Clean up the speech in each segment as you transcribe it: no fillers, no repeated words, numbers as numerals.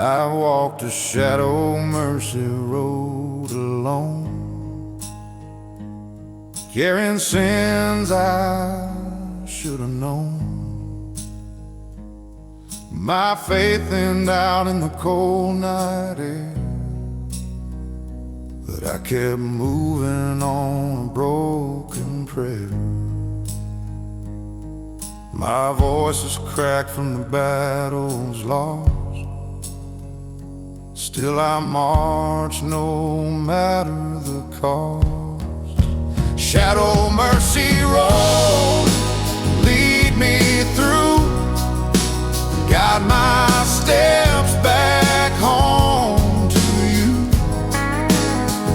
I walked a shadow mercy road alone, carrying sins I should have known. My faith thinned out in the cold night air, but I kept moving on a broken prayer. My voice is cracked from the battles lost, still I march no matter the cost. Shadow mercy road, lead me through, guide my steps back home to you.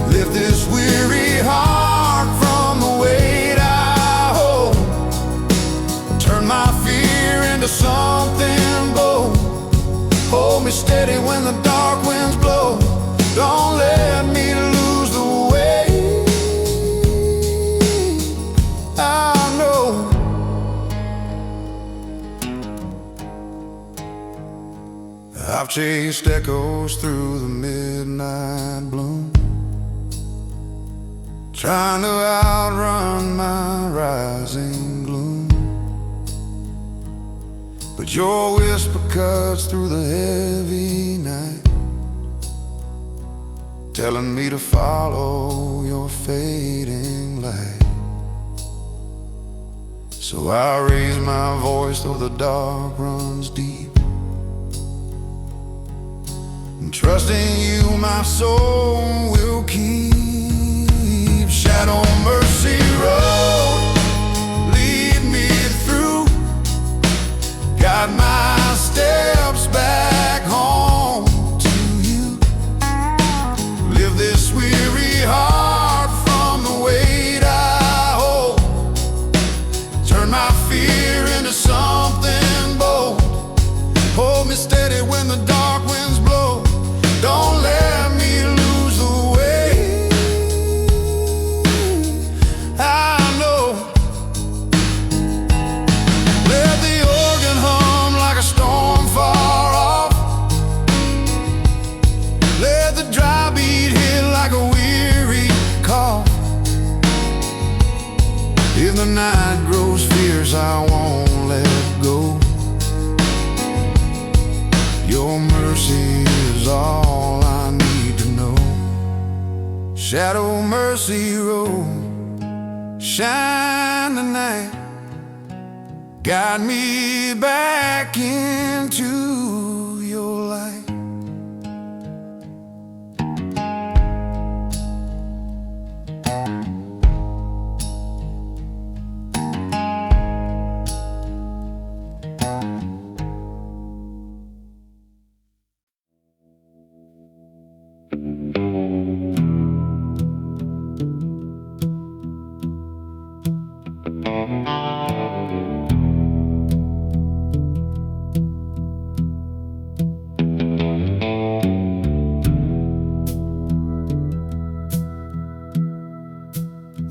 Lift this weary heart from the weight I hold, turn my fear into something bold. Hold me steady when the dark winds blow, don't let me lose the way. I know I've chased echoes through the midnight gloom, trying to outrun my rising gloom. But your whisper cuts through the heavy night, telling me to follow your fading light. So I raise my voice though the dark runs deep, and trusting you my soul will keep. Shadow mercy road, lead me through, guide my steps back home to you. Lift this weary heart from the weight I hold, turn my fear into something bold. Hold me steady when the dark winds blow, don't let me lose the way. I know. Let the organ hum like a storm far off, let the dry beat hit like a weary cough. If the night grows fierce, I won't let go. Your mercy is all I need to know. Shadow mercy road, shine the night, guide me back into your light.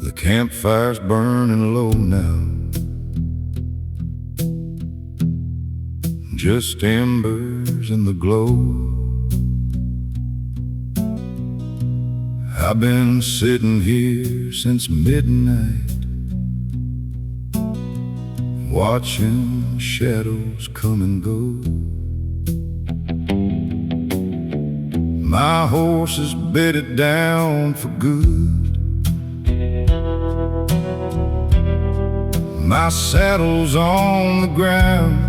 The campfire's burning low now, just embers in the glow. I've been sitting here since midnight, watching shadows come and go. My horse is bedded down for good, my saddle's on the ground.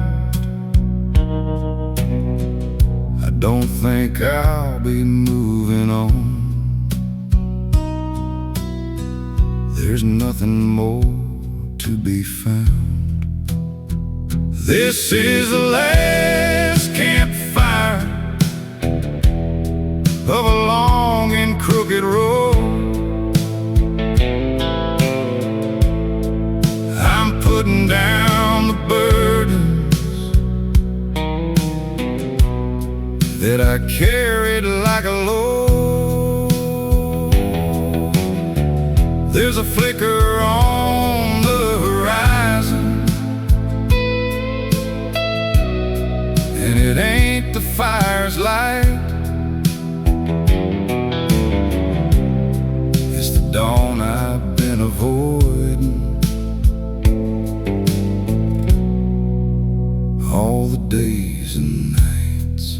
I don't think I'll be moving on. There's nothing more to be found. This is the last campfire of a long and crooked road. I'm putting down the burdens that I carried like a load. There's a flicker on the horizon, and it ain't the campfire's light. It's the dawn I've been avoiding all the days and nights.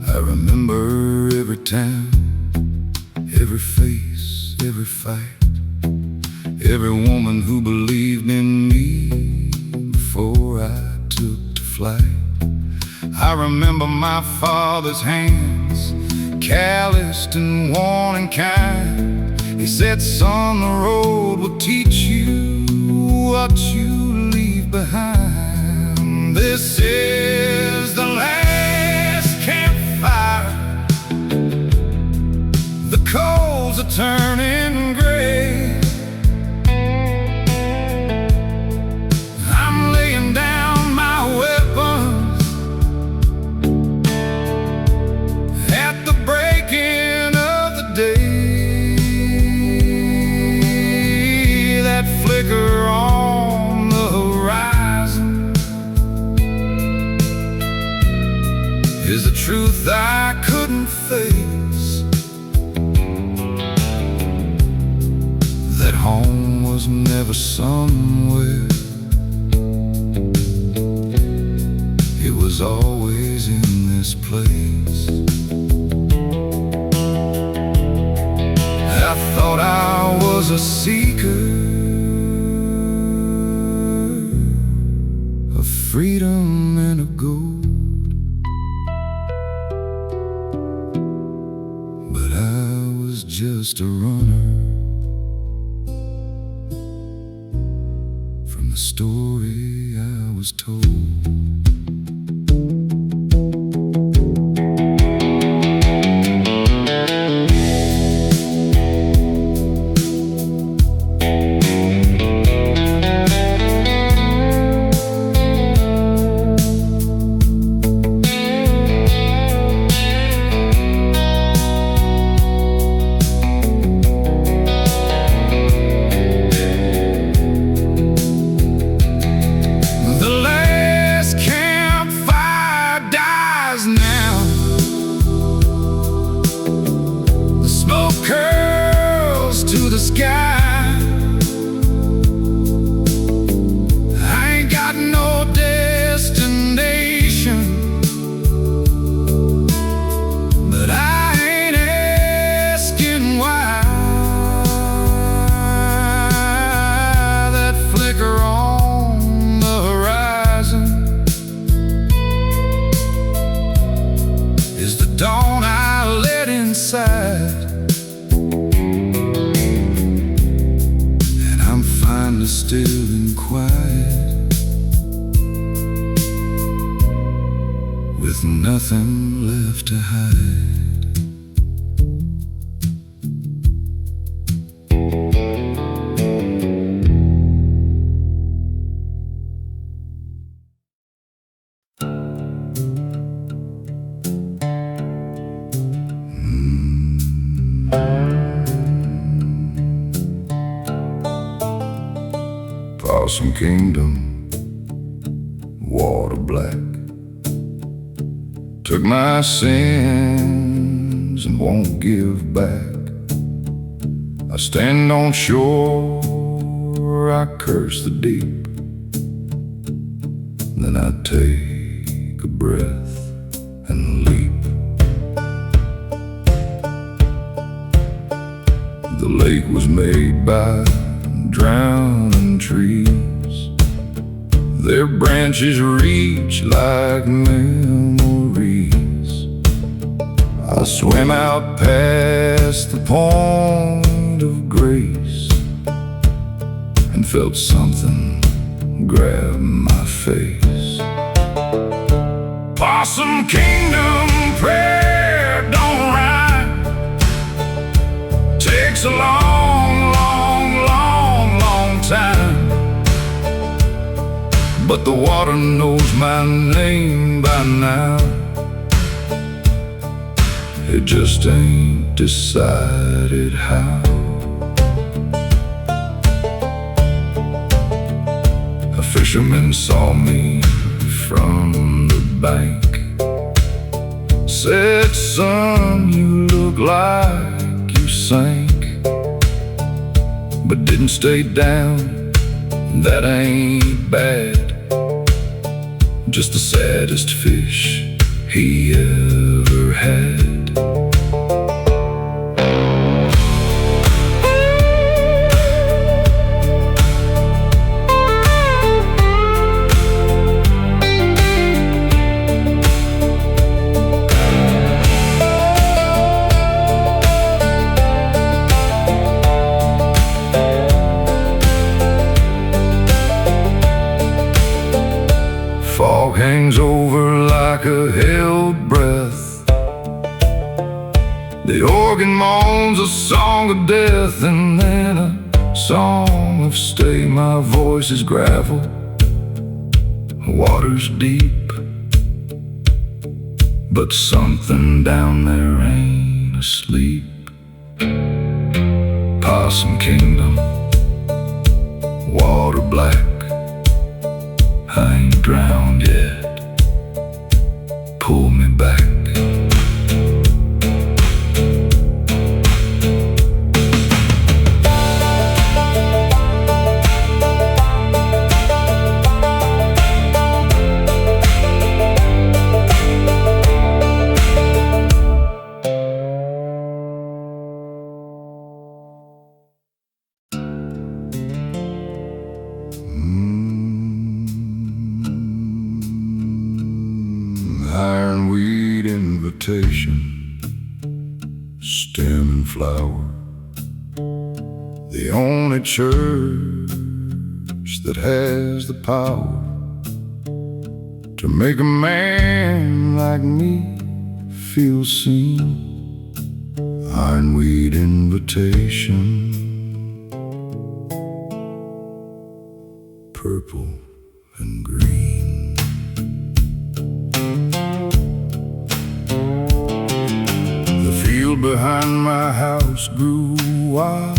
I remember every town, every face, every fight, every woman who believed in me before I took to flight. I remember my father's hands, calloused and worn and kind. He said, son, the road will teach you what you leave behind. This is the last campfire. The coals are turning gray. I'm laying down my weapons at the breaking of the day. That flicker on the horizon is the truth I couldn't face. That home was never somewhere, it was always in this place. I thought I was a seeker of freedom and of gold, but I was just a runner from the story I was told. Still and quiet, with nothing left to hide. Possum Kingdom, water black, took my sins and won't give back. I stand on shore, I curse the deep, then I take a breath and leap. The lake was made by drowning trees, their branches reach like memories. I swam out past the point of grace and felt something grab my face. Possum Kingdom prayer don't rhyme, takes a long, long, long, long time. But the water knows my name by now. It just ain't decided how. A fisherman saw me from the bank. Said, son, you look like you sank, but didn't stay down. That ain't bad. Just the saddest fish he ever had. Fog hangs over like a held breath. The organ moans a song of death, and then a song of stay. My voice is gravel, water's deep, but something down there ain't asleep. Possum Kingdom, water black, I ain't drowned yet, pull me back. Ironweed invitation, stem and flower. The only church that has the power to make a man like me feel seen. Ironweed invitation, purple and green. Behind my house grew wild,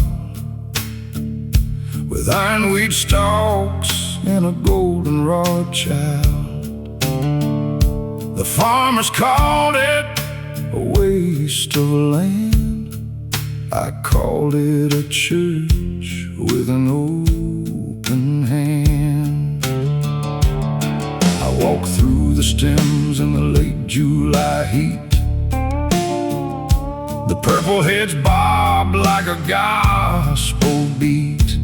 with ironweed stalks and a goldenrod child. The farmers called it a waste of land. I called it a church with an open hand. I walked through the stems in the late July heat. The purple heads bob like a gospel beat.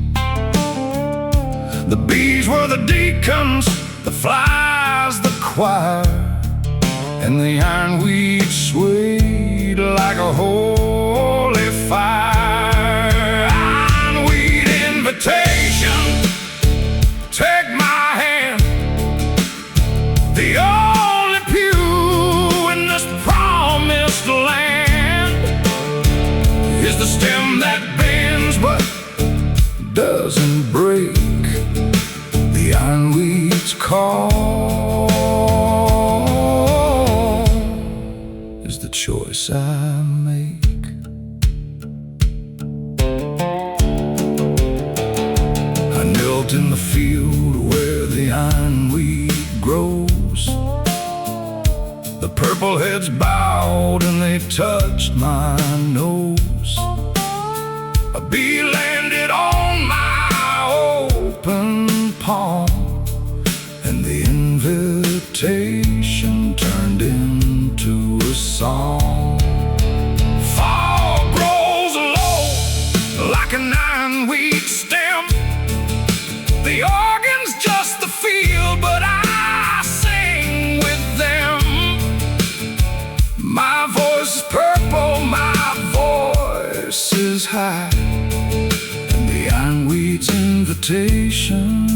The bees were the deacons, the flies the choir, and the ironweed swayed like a holy fire. Ironweed invitation, take my hand. The only pew in this promised land is the stem that bends but doesn't break. The ironweed's call is the choice I make. I knelt in the field where the ironweed grows. The purple heads bowed and they touched my nose. A bee landed on my open palm, and the invitation turned into a song. Fog rolls low like an ironweed stem. The organ's just the field, but I sing with them. My voice is purple, my voice is high, and the ironweed's invitation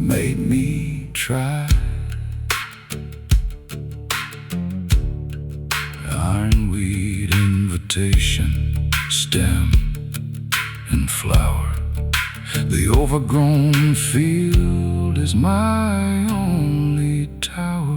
made me try. Ironweed invitation, stem and flower. The overgrown field is my only tower.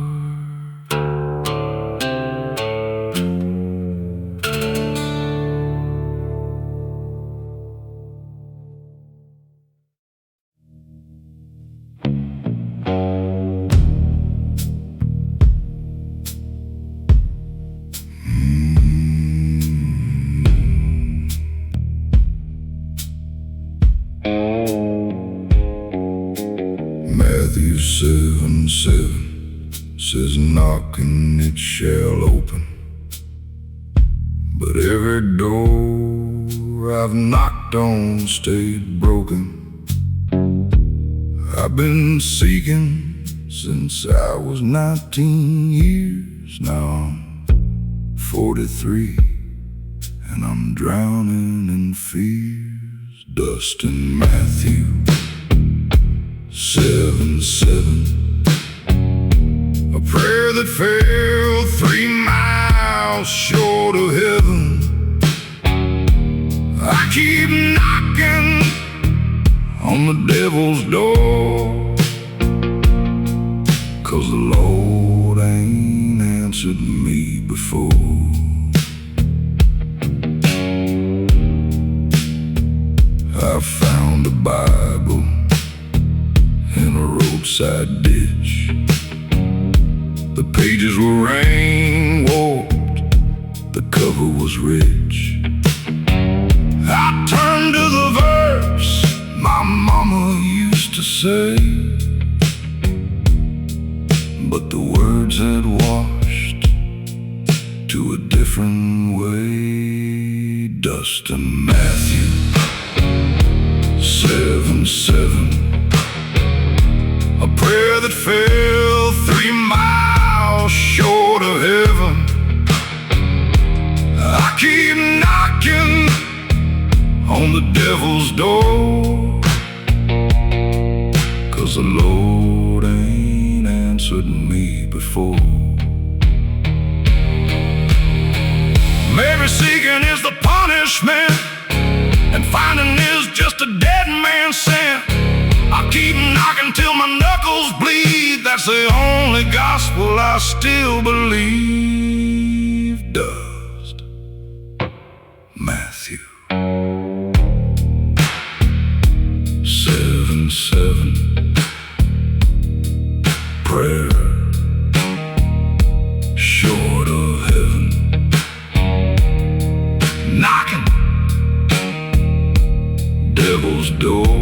says knock and it shall open. But every door I've knocked on stayed broken. I've been seeking since I was 19 years. Now I'm 43 and I'm drowning in fears. Dustin Matthew 7:7. A prayer that fell 3 miles short of heaven. I keep knocking on the devil's door, 'cause the Lord ain't answered me before. I found a Bible in a roadside ditch. The pages were rain-warped, the cover was rich. I turned to the verse my mama used to say, but the words had washed to a different way. Dustin Matthew 7:7. A prayer that fell 3 miles short of heaven. I keep knocking on the devil's door, 'cause the Lord ain't answered me before. Maybe seeking is the punishment, and finding is just a dead man's scent. I keep knocking till my knuckles bleed. That's the only gospel I still believe. Dust Matthew 7:7. Prayer short of heaven. Knocking devil's door.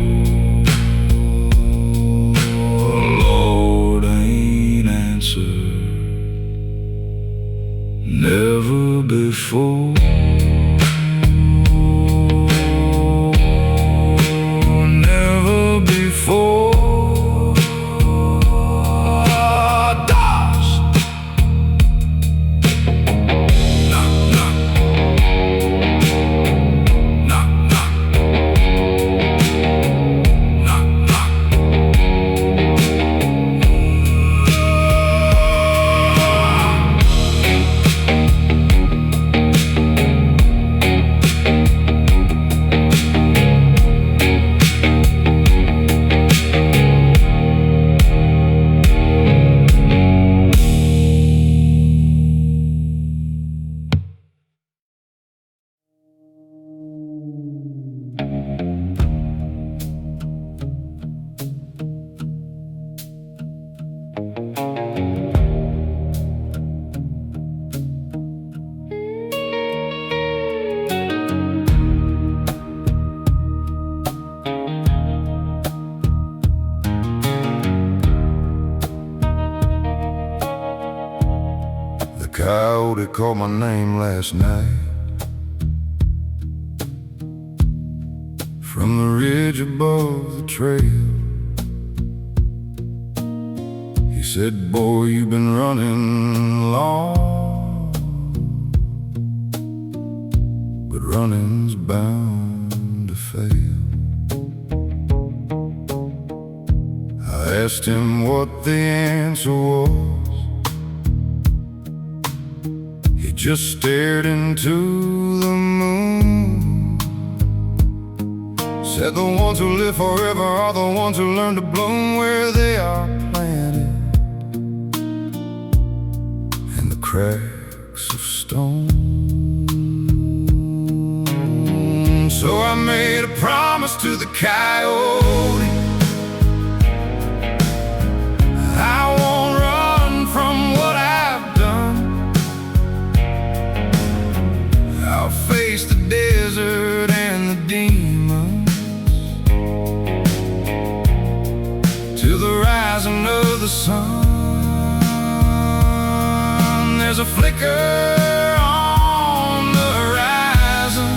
Lord ain't answered, never before. Never before. Dust. Knock, knock. Knock, knock. Knock, knock. Coyote called my name last night from the ridge above the trail. He said, boy, you've been running long, but running's bound to fail. I asked him what the answer was. Just stared into the moon. Said the ones who live forever are the ones who learn to bloom where they are planted, in the cracks of stone. So I made a promise to the coyote. I won't run from what I've done. I'll face the desert and the demons till the rising of the sun. There's a flicker on the horizon.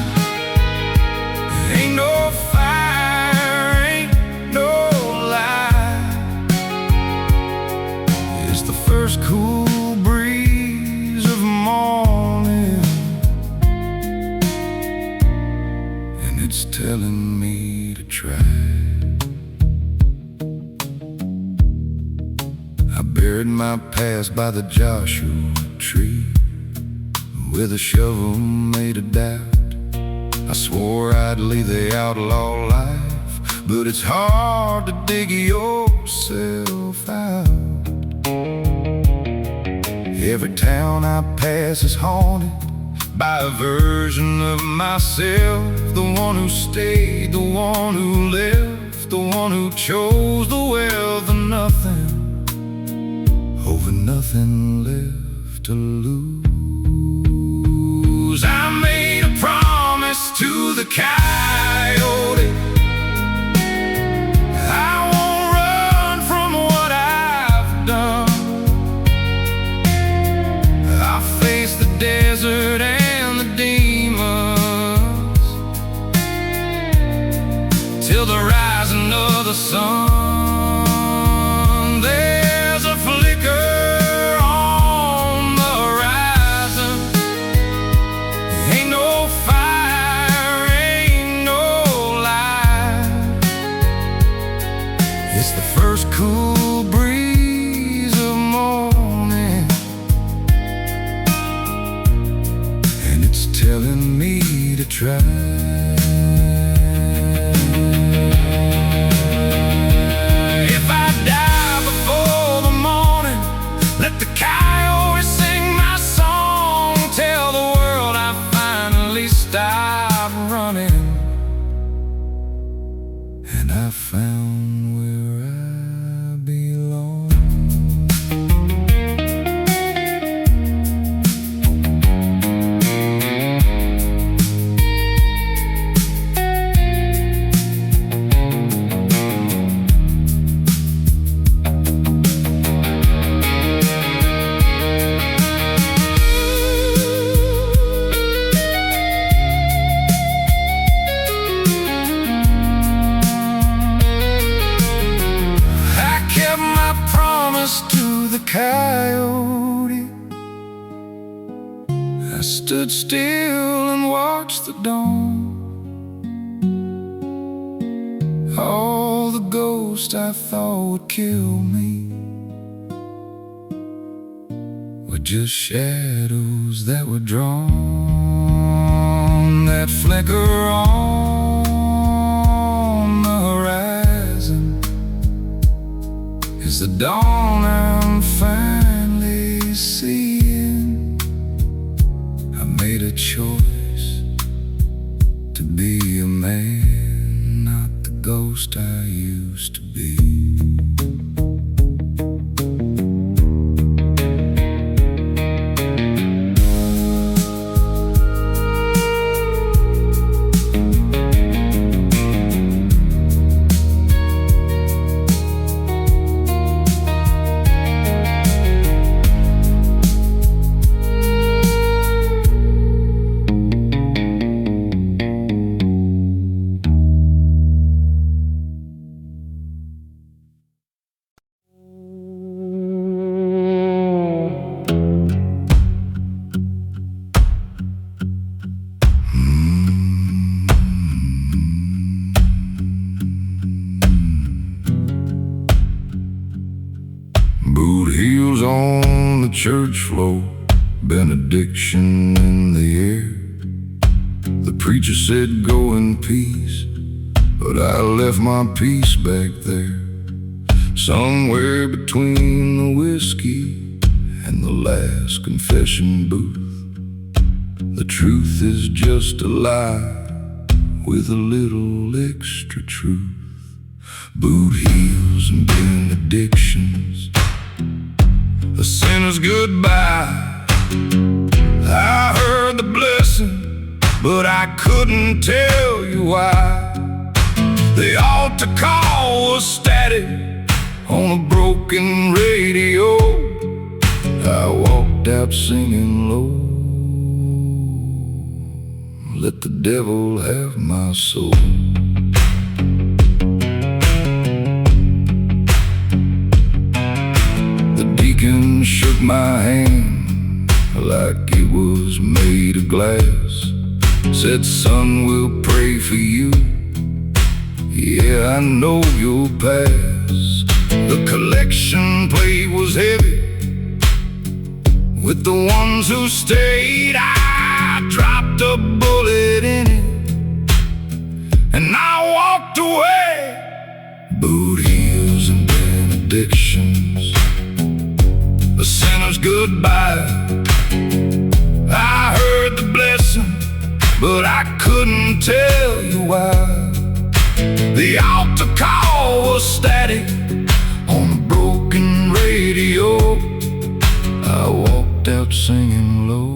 Ain't no fire, ain't no light. It's the first cool breeze of morning, and it's telling me to try. I buried my past by the Joshua tree with a shovel made of doubt. I swore I'd leave the outlaw life, but it's hard to dig yourself out. Every town I pass is haunted by a version of myself. The one who stayed, the one who left, the one who chose the wealth of nothing over nothing left to lose. I made a promise to the coyote. I won't run from what I've done. I face the desert and the demons till the rising of the sun. There's a flicker on the horizon. Ain't no fire, ain't no light. It's the first cool breeze of morning, and it's telling me to try. If I die before the morning, let the coyote sing my song. Tell the world I finally stopped running, and I found where I belong. To the coyote, I stood still and watched the dawn. All the ghosts I thought would kill me were just shadows that were drawn. That flicker on the horizon is the dawn I'm finally seeing. I made a choice to be a man, not the ghost I used to be. Boot heels on the church floor, benediction in the air. The preacher said go in peace, but I left my peace back there, somewhere between the whiskey and the last confession booth. The truth is just a lie with a little extra truth. Boot heels and benedictions, a sinner's goodbye. I heard the blessing, but I couldn't tell you why. The altar call was static on a broken radio. I walked walked out singing low. Let the devil have my soul. The deacon shook my hand like it was made of glass. Said, son, we'll pray for you. Yeah, I know you'll pass. The collection plate was heavy with the ones who stayed. I dropped a bullet in it and I walked away. Boot heels and benedictions, a sinner's goodbye. I heard the blessing, but I couldn't tell you why. The altar call was static on a broken radio. I walked out singing low.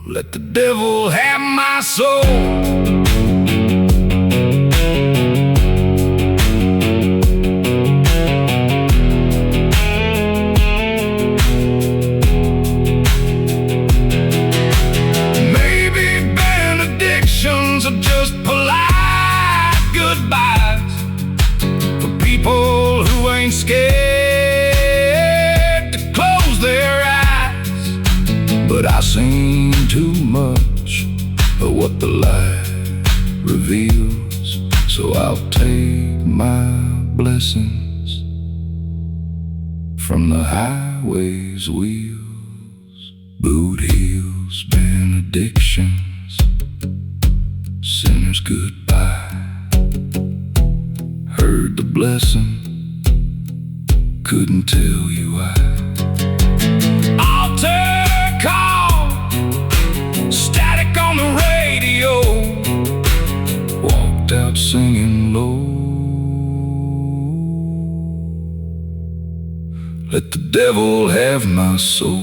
Let the devil have my soul. Just polite goodbyes for people who ain't scared to close their eyes. But I seen too much of what the light reveals, so I'll take my blessings from the highway's wheels. Boot heels, benedictions, sinner's goodbye. Heard the blessing, couldn't tell you why. Altar call, static on the radio. Walked out singing low. Let the devil have my soul.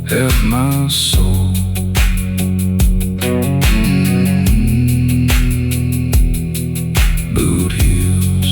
Have my soul. Boot heels.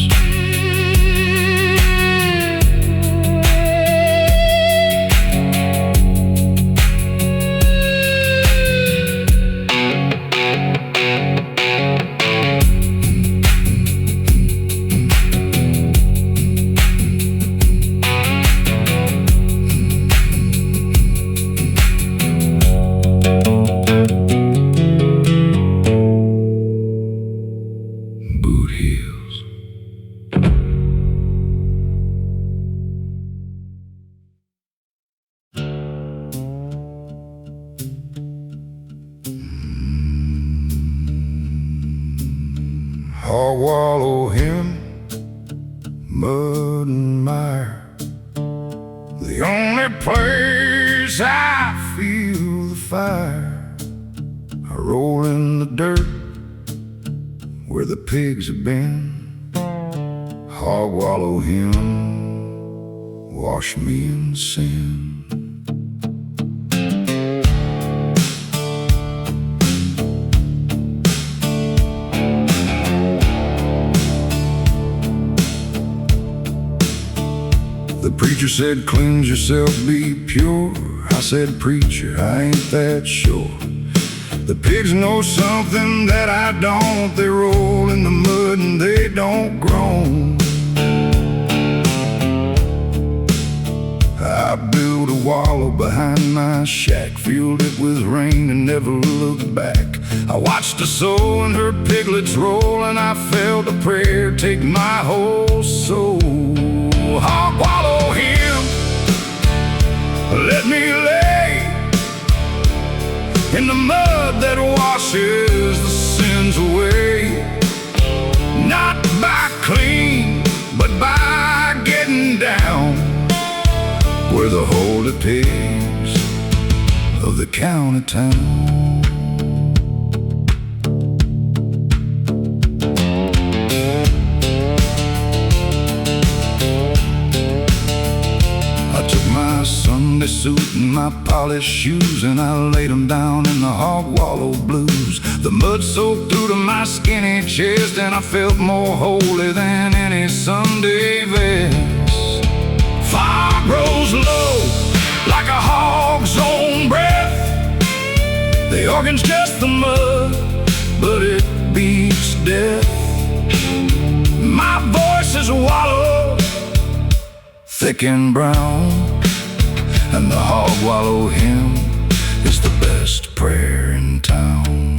I'll wallow in mud and mire. The only place I feel the fire. I roll in the dirt where the pigs have been. I'll wallow him, wash me in sin. The preacher said, cleanse yourself, be pure. I said, preacher, I ain't that sure. The pigs know something that I don't. They roll in the mud and they don't groan. I built a wallow behind my shack, filled it with rain and never looked back. I watched her sow and her piglets roll, and I felt a prayer take my whole soul. I'll wallow him, let me lay in the mud that washes the sins away. Not by clean, but by getting down where the holy pigs of the county town. Sunday suit and my polished shoes, and I laid them down in the hog wallow blues. The mud soaked through to my skinny chest, and I felt more holy than any Sunday vest. Fire grows low like a hog's own breath. The organ's just the mud, but it beats death. My voice is a wallow, thick and brown, and the hog wallow hymn is the best prayer in town.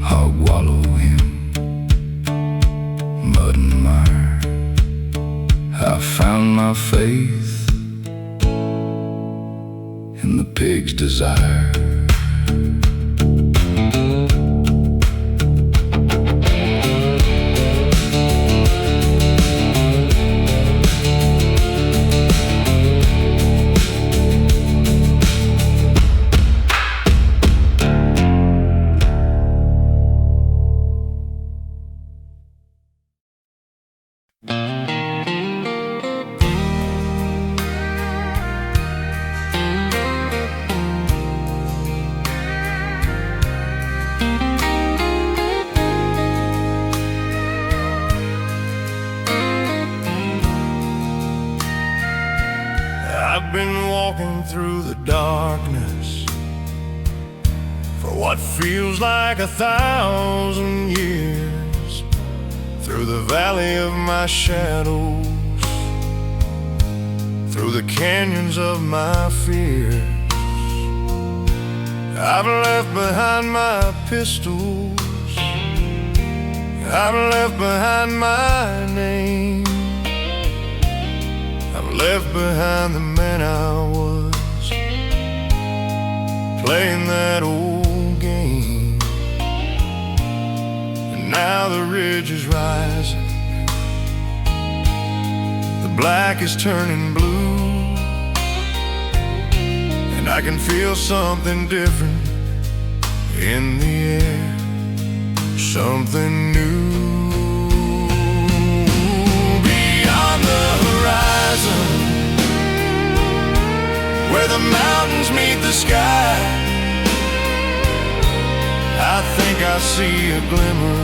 Hog wallow hymn, mud and mire, I found my faith in the pig's desire. I've been walking through the darkness for what feels like 1,000 years, through the valley of my shadows, through the canyons of my fears. I've left behind my pistols, I've left behind my name, I've left behind the man I was, playing that old game. And now the ridge is rising, the black is turning blue, and I can feel something different in the air, something new. Beyond the horizon, where the mountains meet the sky, I think I see a glimmer,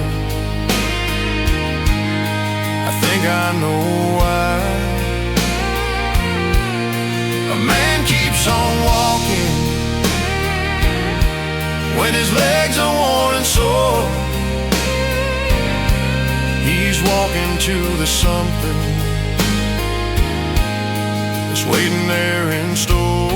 I think I know why. A man keeps on walking when his legs are worn and sore. He's walking to the something that's waiting there in store.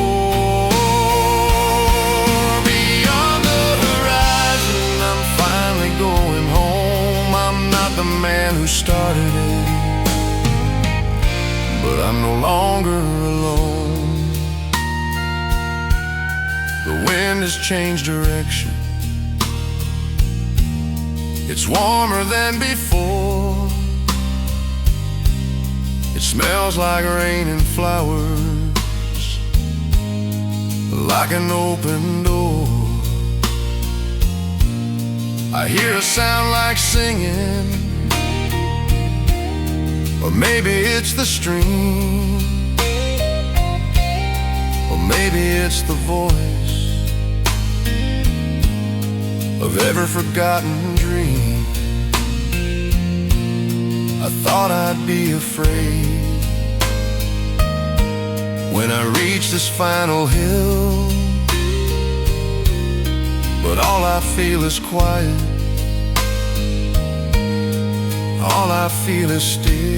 Beyond the horizon, I'm finally going home. I'm not the man who started it, but I'm no longer alone. The wind has changed direction, it's warmer than before. It smells like rain and flowers, like an open door. I hear a sound like singing, or maybe it's the stream, or maybe it's the voice of every forgotten dream. I thought I'd be afraid when I reach this final hill, but all I feel is quiet, all I feel is still.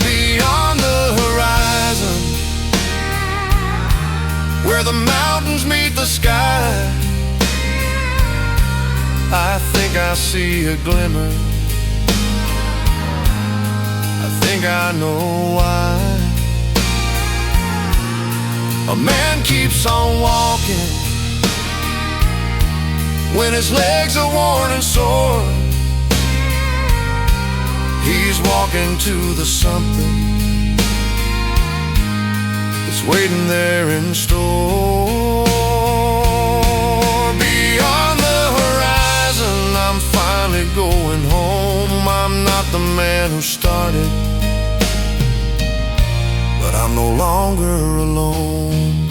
Beyond the horizon, where the mountains meet the sky, I think I see a glimmer, I think I know why. A man keeps on walking when his legs are worn and sore. He's walking to the something that's waiting there in store. Beyond the horizon, I'm finally going home. I'm not the man who started, but I'm I'm no longer alone.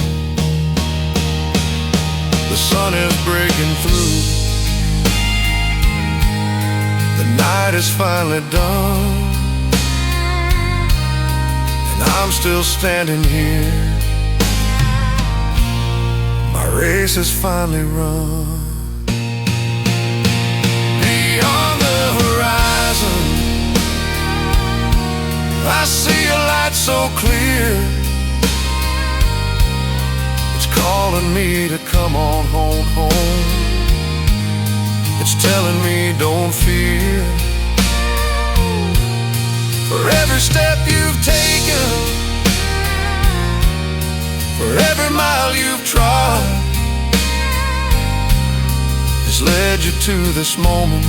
The sun is breaking through. The night is finally done, and I'm still standing here. My race is finally run. Beyond the horizon, I see a light so clear. It's calling me to come on home, home. It's telling me don't fear. For every step you've taken, for every mile you've trod, has led you to this moment,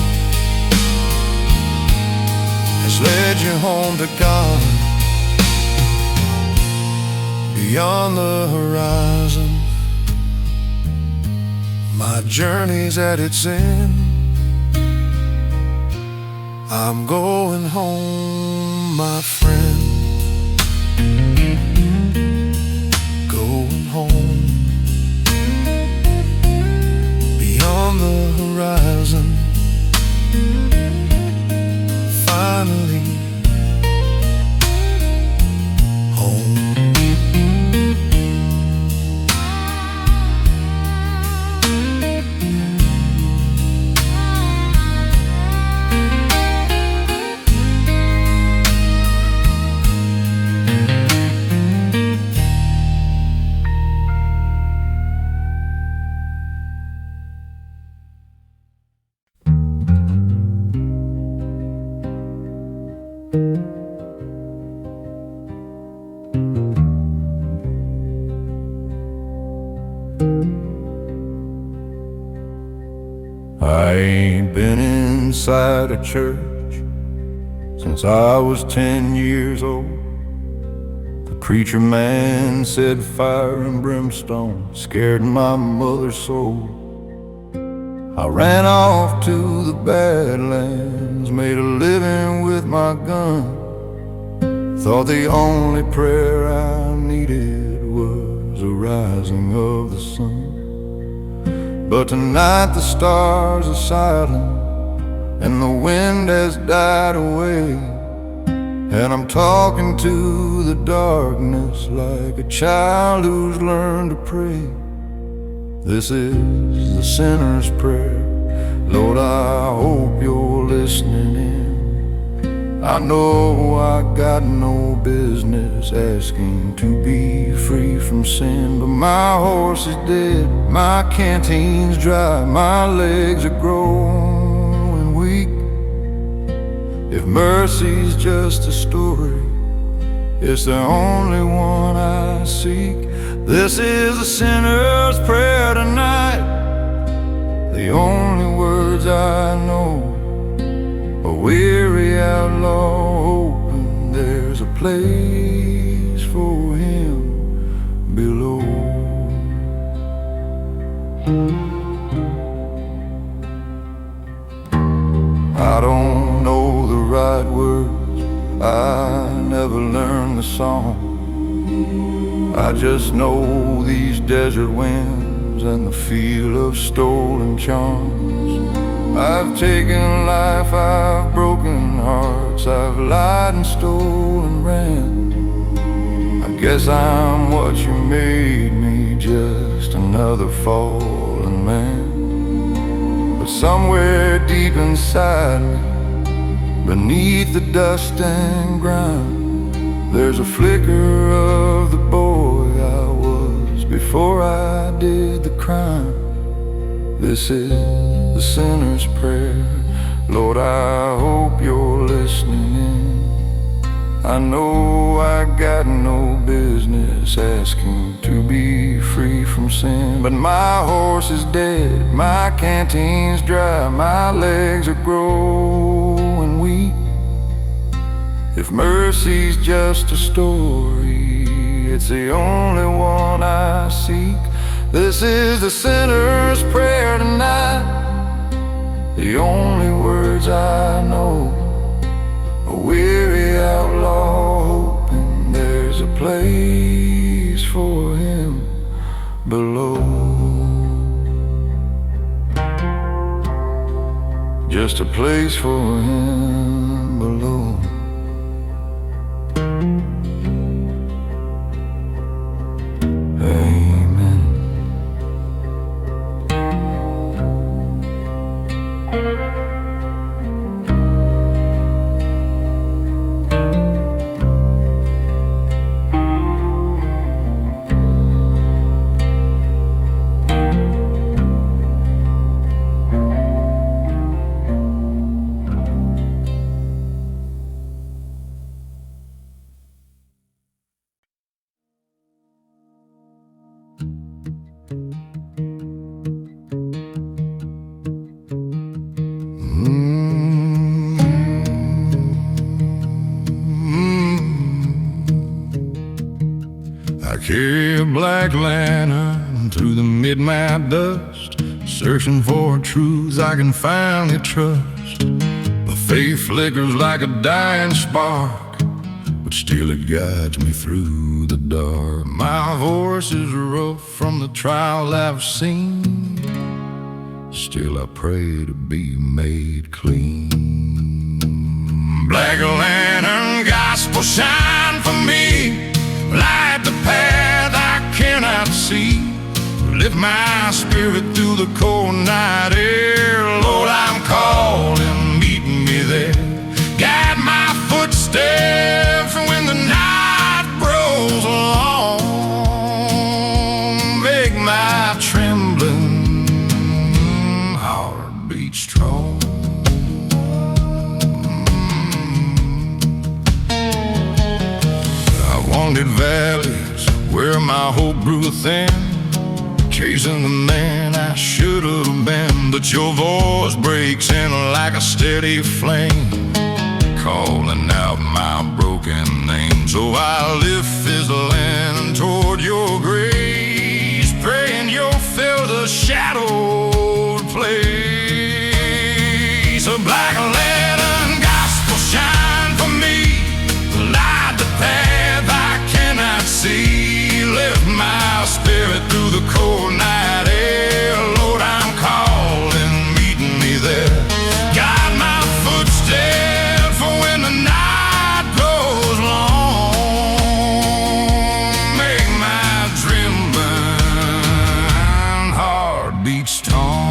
has led you home to God. Beyond the horizon, my journey's at its end. I'm going home, my friend. Going home. Beyond the horizon, finally home. I ain't been inside a church since I was 10 years old. The preacher man said fire and brimstone scared my mother's soul. I ran off to the Badlands, made a living with my gun. Thought the only prayer I needed was a rising of the sun. But tonight the stars are silent and the wind has died away, and I'm talking to the darkness like a child who's learned to pray. This is the sinner's prayer. Lord, I hope you're listening in. I know I got no business asking to be free from sin, but my horse is dead, my canteen's dry, my legs are growing weak. If mercy's just a story, it's the only one I seek. This is a sinner's prayer tonight. The only words I know, a weary outlaw hoping there's a place for him below. I don't know the right words, I never learned the song. I just know these desert winds and the feel of stolen charms. I've taken life, I've broken hearts, I've lied and stole and ran. I guess I'm what you made me, just another fallen man. But somewhere deep inside me, beneath the dust and grime, there's a flicker of the boy I was before I did the crime. This is the sinner's prayer. Lord, I hope you're listening in. I know I got no business asking to be free from sin, but my horse is dead, my canteen's dry, my legs are growing weak. If mercy's just a story, it's the only one I seek. This is the sinner's prayer tonight. The only words I know, a weary outlaw hoping there's a place for him below. Just a place for him below. Amen. I carry a black lantern through the midnight dust, searching for truths I can finally trust. My faith flickers like a dying spark, but still it guides me through the dark. My voice is rough from the trials I've seen, still I pray to be made clean. Black lantern, gospel shine for me, light the path I cannot see, lift my spirit through the cold night air. Lord, I'm calling, meet me there, guide my footsteps when the night grows long, make my trembling heart beat strong. I wandered valleys where my hope grew thin, chasing the man I should have been, but your voice breaks in like a steady flame, calling out my broken name. So I lift fizzling toward your grace, praying you'll fill the shadowed place. A black lantern, gospel shine for me, light the path I cannot see, lift my spirit through the cold night air. Lord, I'm calling, meet me there, guide my footsteps for when the night grows long, make my trembling heart beat strong.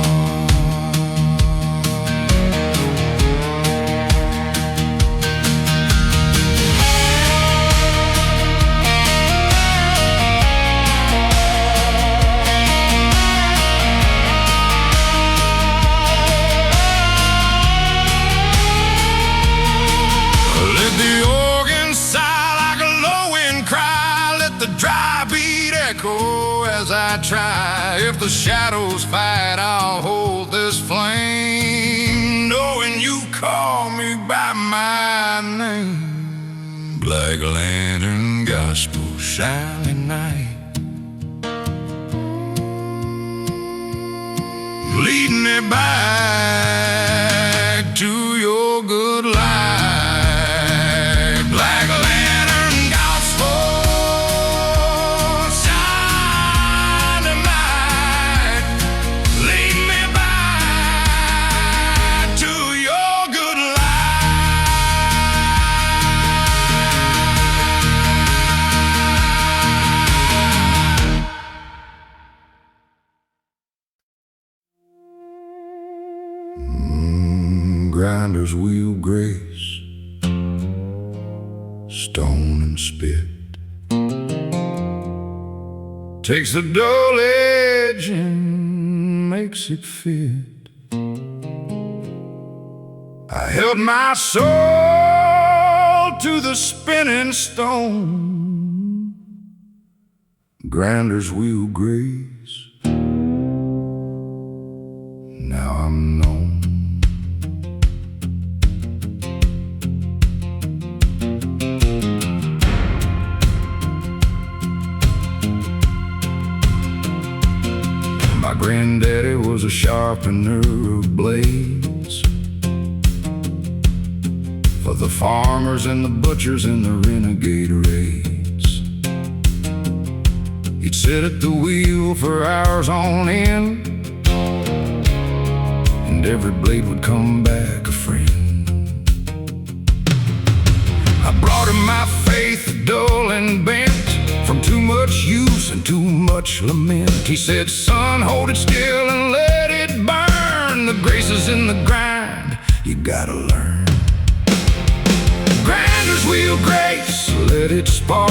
Let the organ sigh like a low-wind cry, let the dry beat echo as I try. If the shadows fight, I'll hold this flame, knowing you call me by my name. Black lantern, gospel shining night, lead me back to your good life. Black lantern, gospel shining light, lead me back to your good life. Grinders wheel grace, stone and spit, takes the dull edge and makes it fit. I held my soul to the spinning stone. Grinders wheel grace, now I'm known. My granddaddy was a sharpener of blades, for the farmers and the butchers and the renegade raids. sit at the wheel for hours on end, and every blade would come back a friend. I brought him my faith, dull and bent from too much use and too much lament. He said, son, hold it still and let it burn. The grace is in the grind, you gotta learn. Grinder's wheel grace, let it spark.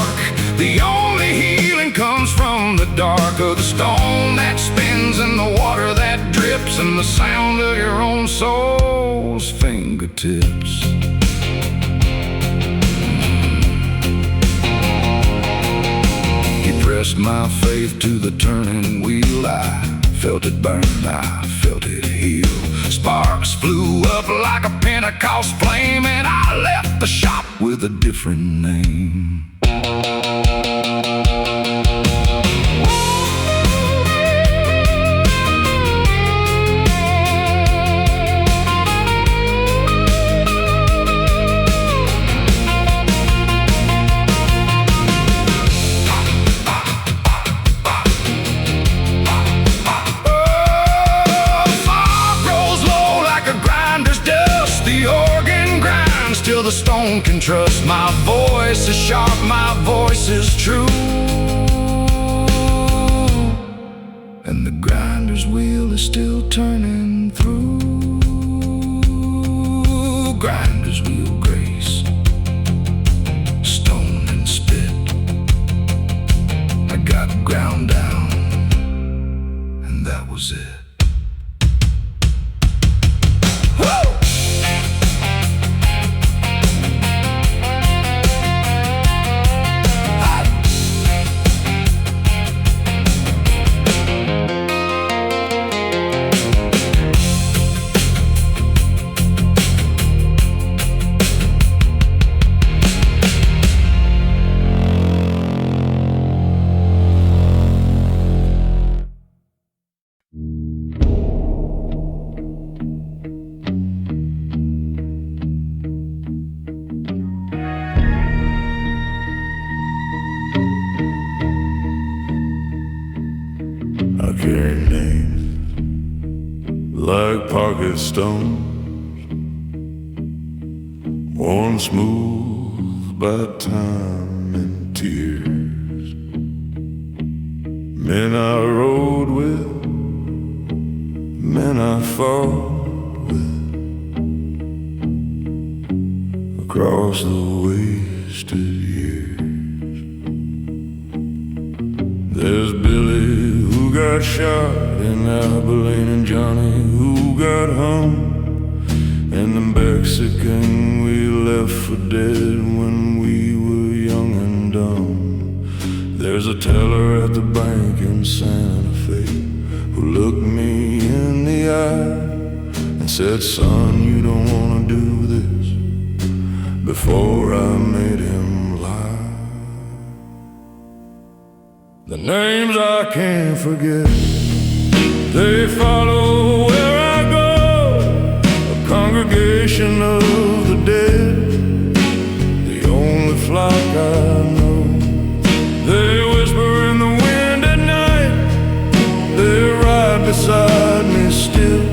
The only healing comes from the dark of the stone that spins and the water that drips and the sound of your own soul's fingertips. He pressed my faith to the turning wheel. I felt it burn, I felt it heal. Sparks flew up like a Pentecost flame, and I left the shop with a different name. Till the stone can trust. My voice is sharp, my voice is true, and the grinder's wheel is still turning through. Grinder's wheel grace, stone and spit. I got ground down, and that was it. I carry names like pocket stones, worn smooth by time and tears. Men I rode with, men I fought with, across the wasted years. There's Billy who got shot in Abilene, and Johnny who got hung, and the Mexican we left for dead when we were young and dumb. There's a teller at the bank in Santa Fe who looked me in the eye and said, son, you don't wanna do this, before I made him lie. The names I can't forget, they follow where I go, a congregation of the dead, the only flock I know. They whisper in the wind at night, they ride beside me still.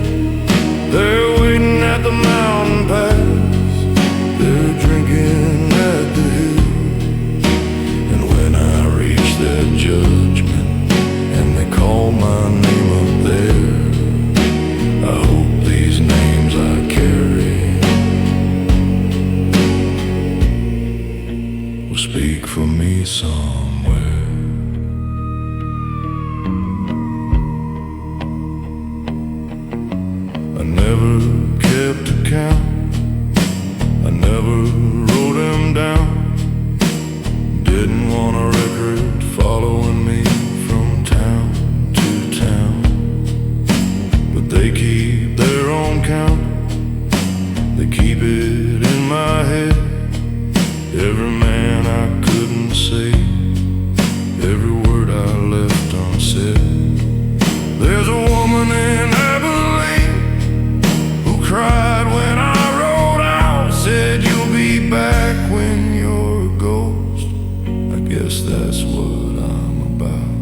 They're waiting at the mountain pass, they're drinking at the hill. And when I reach their judgment and they call my name up there, I hope these names I carry will speak for me somewhere. I never kept account, I never wrote them down. Didn't want a record following me from town to town, but they keep their own count, they keep it in my head. Every man I couldn't say, every word I left unsaid. There's a woman in Abilene who cried when I rode out, said you'll be back when you're a ghost. I guess that's what I'm about.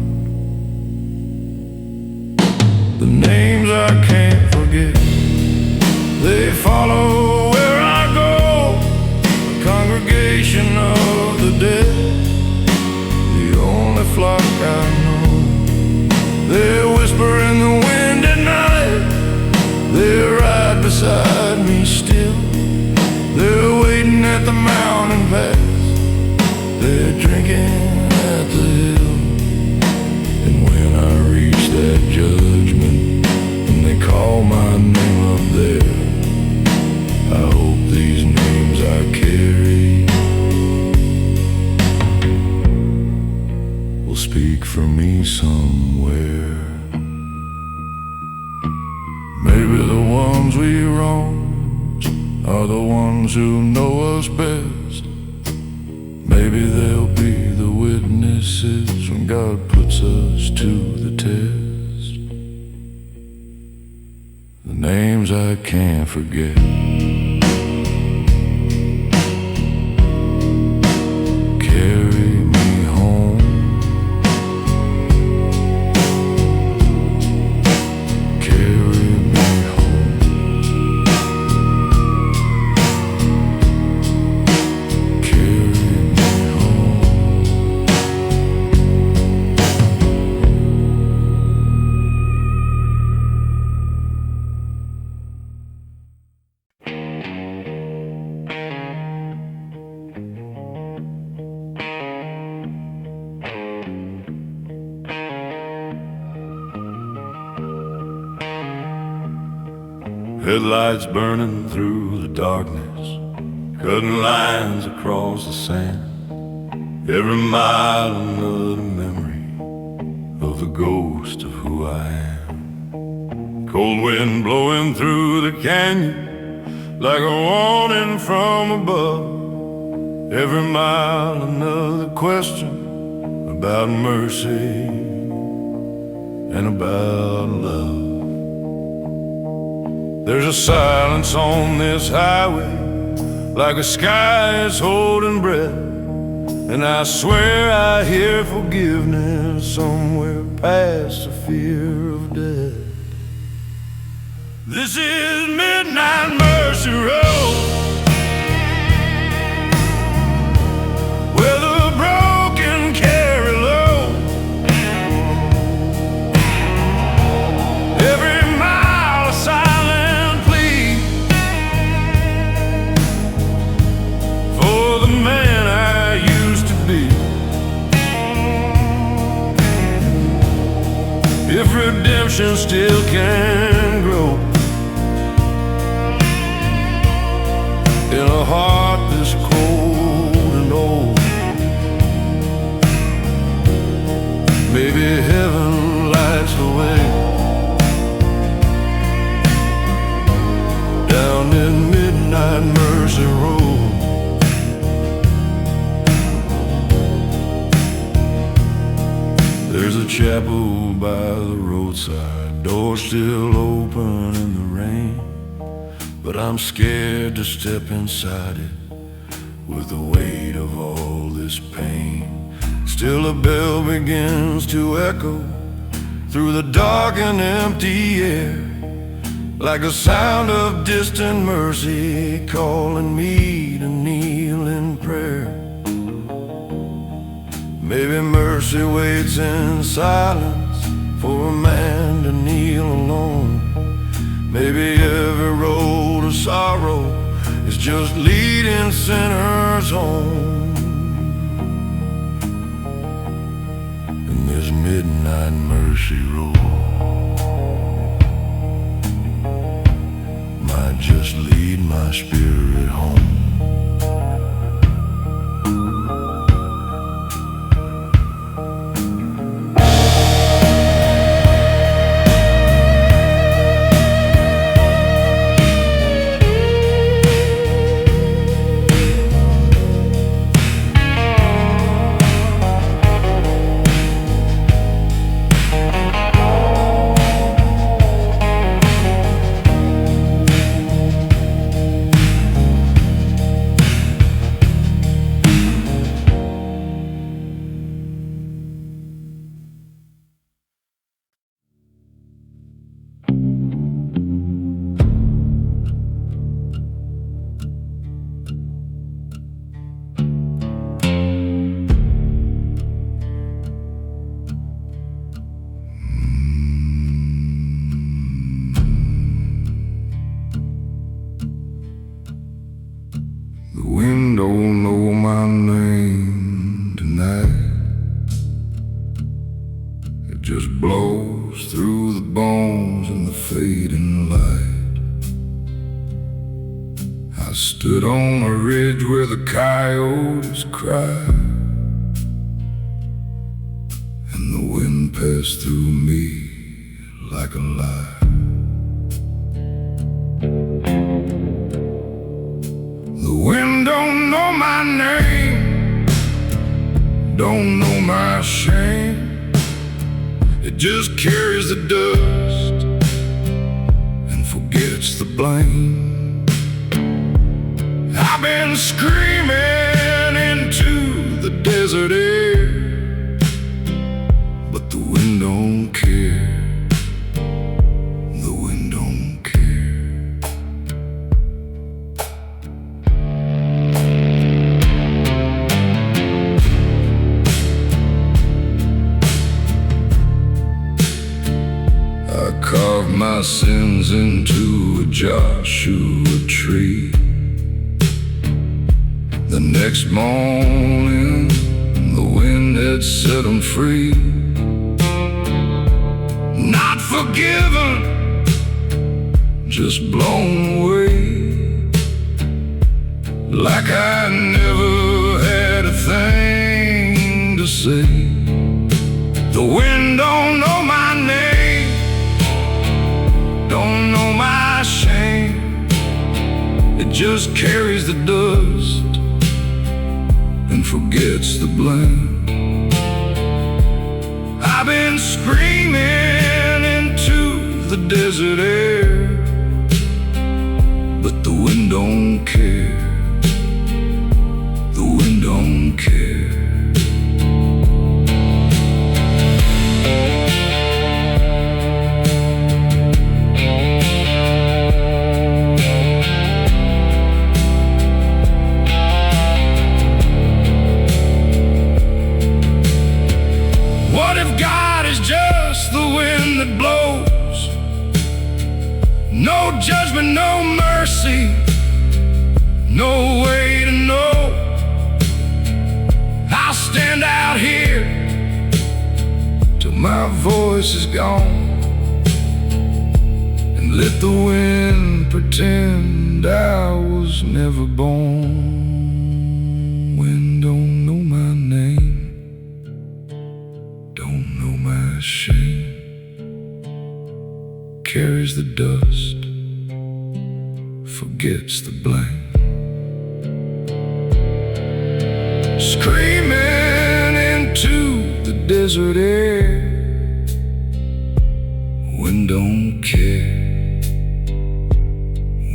are the ones who know us best. Maybe they'll be the witnesses when God puts us to the test. The names I can't forget. Carry me home. Carry me home. Carry me home. Headlights burning through the darkness, cutting lines across the sand. Every mile another memory of the ghost of who I am. Cold wind blowing through the canyon like a warning from above. Every mile another question about mercy and about love. There's a silence on this highway, like the sky is holding breath. And I swear I hear forgiveness somewhere past the fear of death. This is Midnight Mercy Road, where the broken carry load. Every mile a silent plea for the man I used to be. If redemption still can grow in a heart this cold and old, maybe heaven lights the way down this Midnight Mercy Road. There's a chapel by the roadside, door still open in the rain, but I'm scared to step inside it with the weight of all this pain. Still a bell begins to echo through the dark and empty air, like a sound of distant mercy calling me to kneel in prayer. Maybe mercy waits in silence for a man to kneel alone. Maybe every road of sorrow is just leading sinners home. And this Midnight Mercy Road might just lead my spirit home. The wind don't know my name tonight. It just blows through the bones and the fading light. I stood on a ridge where the coyotes cry, and the wind passed through me like a lie. The wind don't know my name, don't know my shame. It just carries the dust and forgets the blame. I've been screaming into the desert air, but the wind don't care. The wind don't care. I carved my sins into a Joshua tree. The next morning, the wind had set them free. Not forgiven, just blown away, like I never had a thing to say. The wind don't know my name, don't know my shame. It just carries the dust and forgets the blame. I've been screaming into the desert air, but the wind don't care. The wind don't care. What if God is just the wind that blows? No judgment, no mercy, no way to know. I'll stand out here till my voice is gone, and let the wind pretend I was never born. Wind don't know my name, don't know my shame. Carries the dust, forgets the blame. Screaming into the desert air, wind don't care.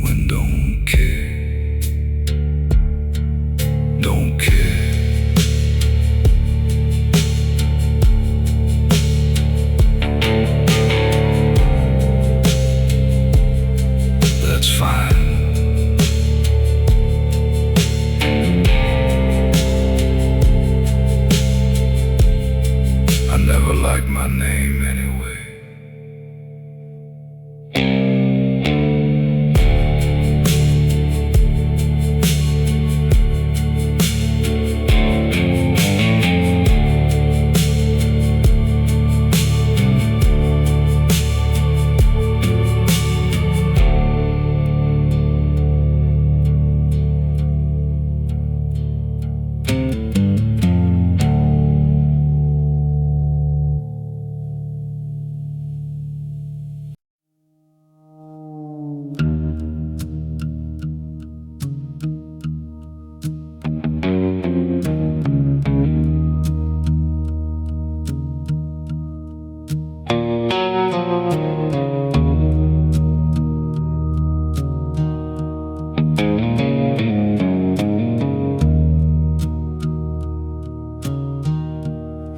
Wind don't care. Don't care. That's fine. I never liked my name anyway.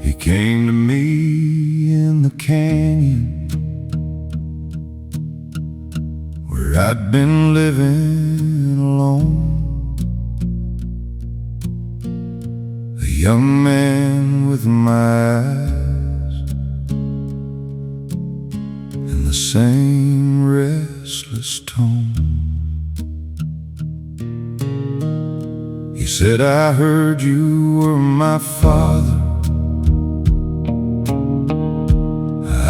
He came to me in the canyon where I'd been living alone. A young man with my eyes and the same restless tone. He said, I heard you were my father.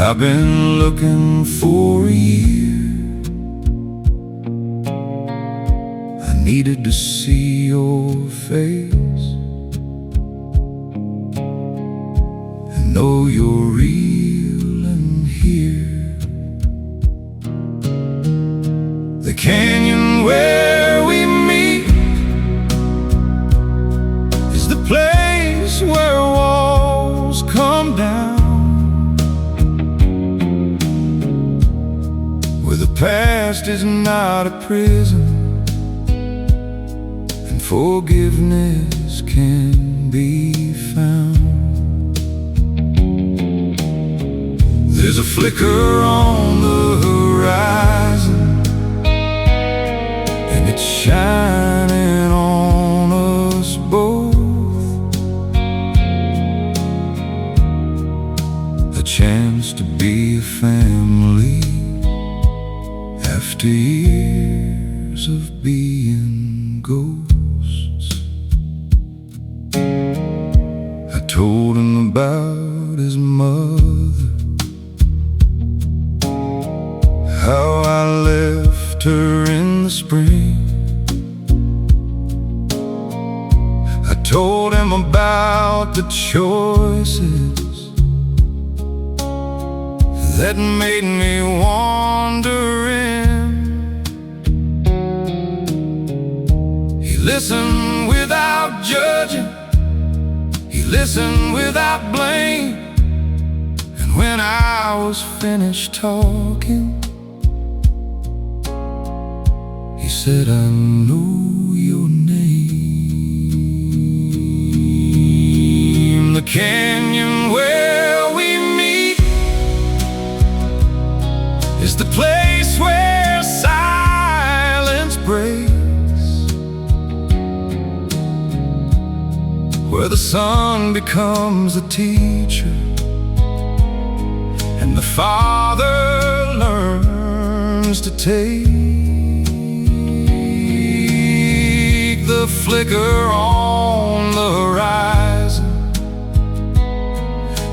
I've been looking for a year. I needed to see your face and know you're real and here. The canyon where we meet past is not a prison, and forgiveness can be found. There's a flicker on the horizon, and it's shining on us both. A chance to be a family after years of being ghosts. I told him about his mother, how I left her in the spring. I told him about the choices that made me wandering. He listened without judging, he listened without blame. And when I was finished talking, he said, I know your name. The canyon where we meet is the place where silence breaks, where the sun becomes a teacher and the father learns to take. The flicker on the horizon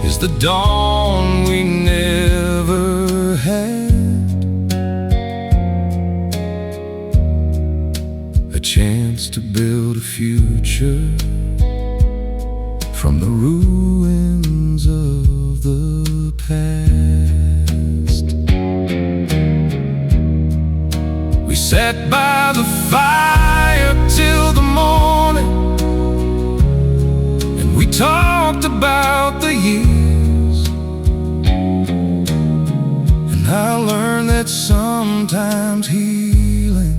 is the dawn we never had. A chance to build a future from the ruins of the past. We sat by the fire till the morning, and we talked about the years. And I learned that sometimes healing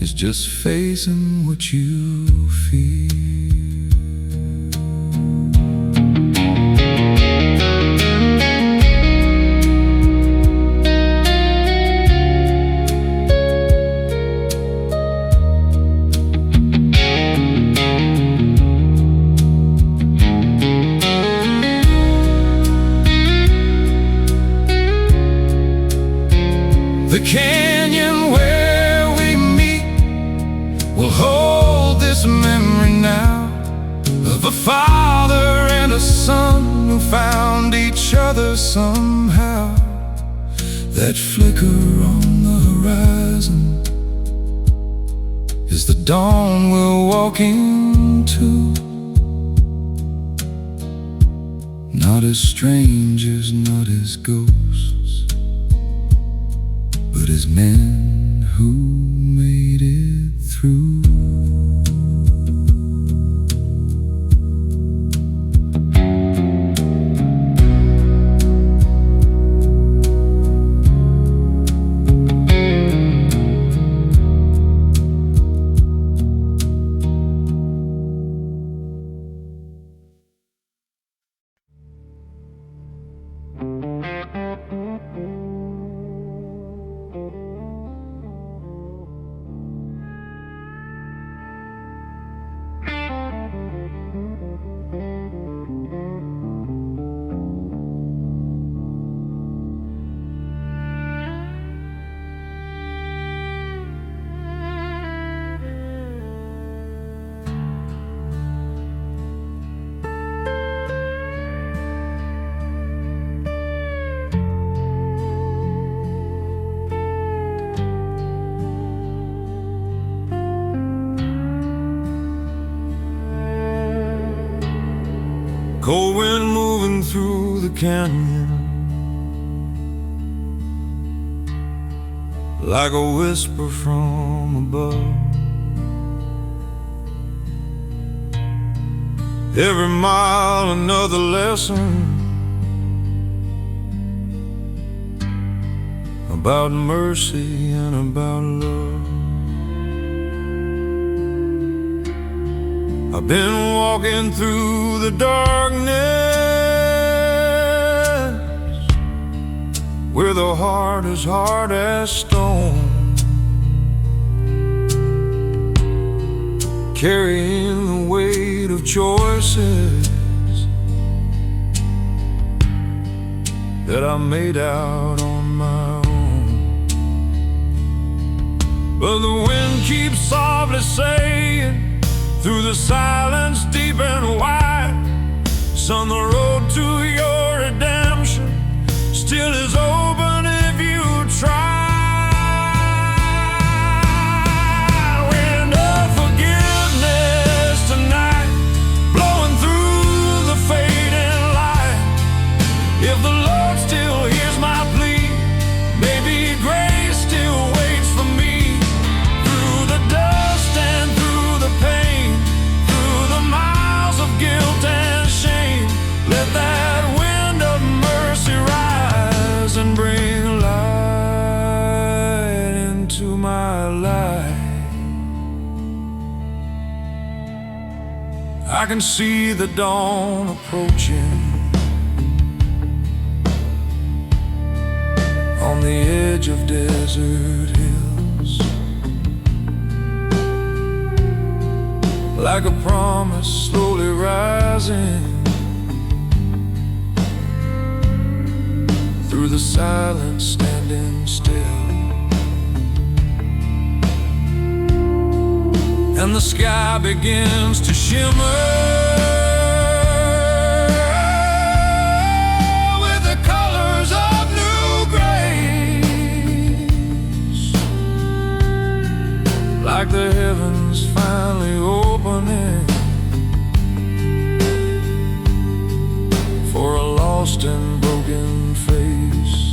is just facing what you feel. The canyon where we meet will hold this memory now of a father and a son who found each other somehow. That flicker on the horizon is the dawn we're walking to, not as strangers, not as ghosts, but as men who made it through. Cold wind moving through the canyon, like a whisper from above. Every mile another lesson, about mercy and about love. I've been walking through the darkness where the heart is hard as stone, carrying the weight of choices that I made out on my own. But the wind keeps softly saying through the silence deep and wide, son, the road to your redemption still is open if you try. Wind of forgiveness tonight, blowing through the fading light. If the Lord still hears my plea, maybe grace still waits for me. Through the dust and through the pain, through the miles of guilt and shame, let that wind of mercy rise and bring light into my life. I can see the dawn approaching on the edge of desert hills, like a promise slowly rising through the silence, standing still. And the sky begins to shimmer with the colors of new grace, like the heavens finally opening for a lost and broken face.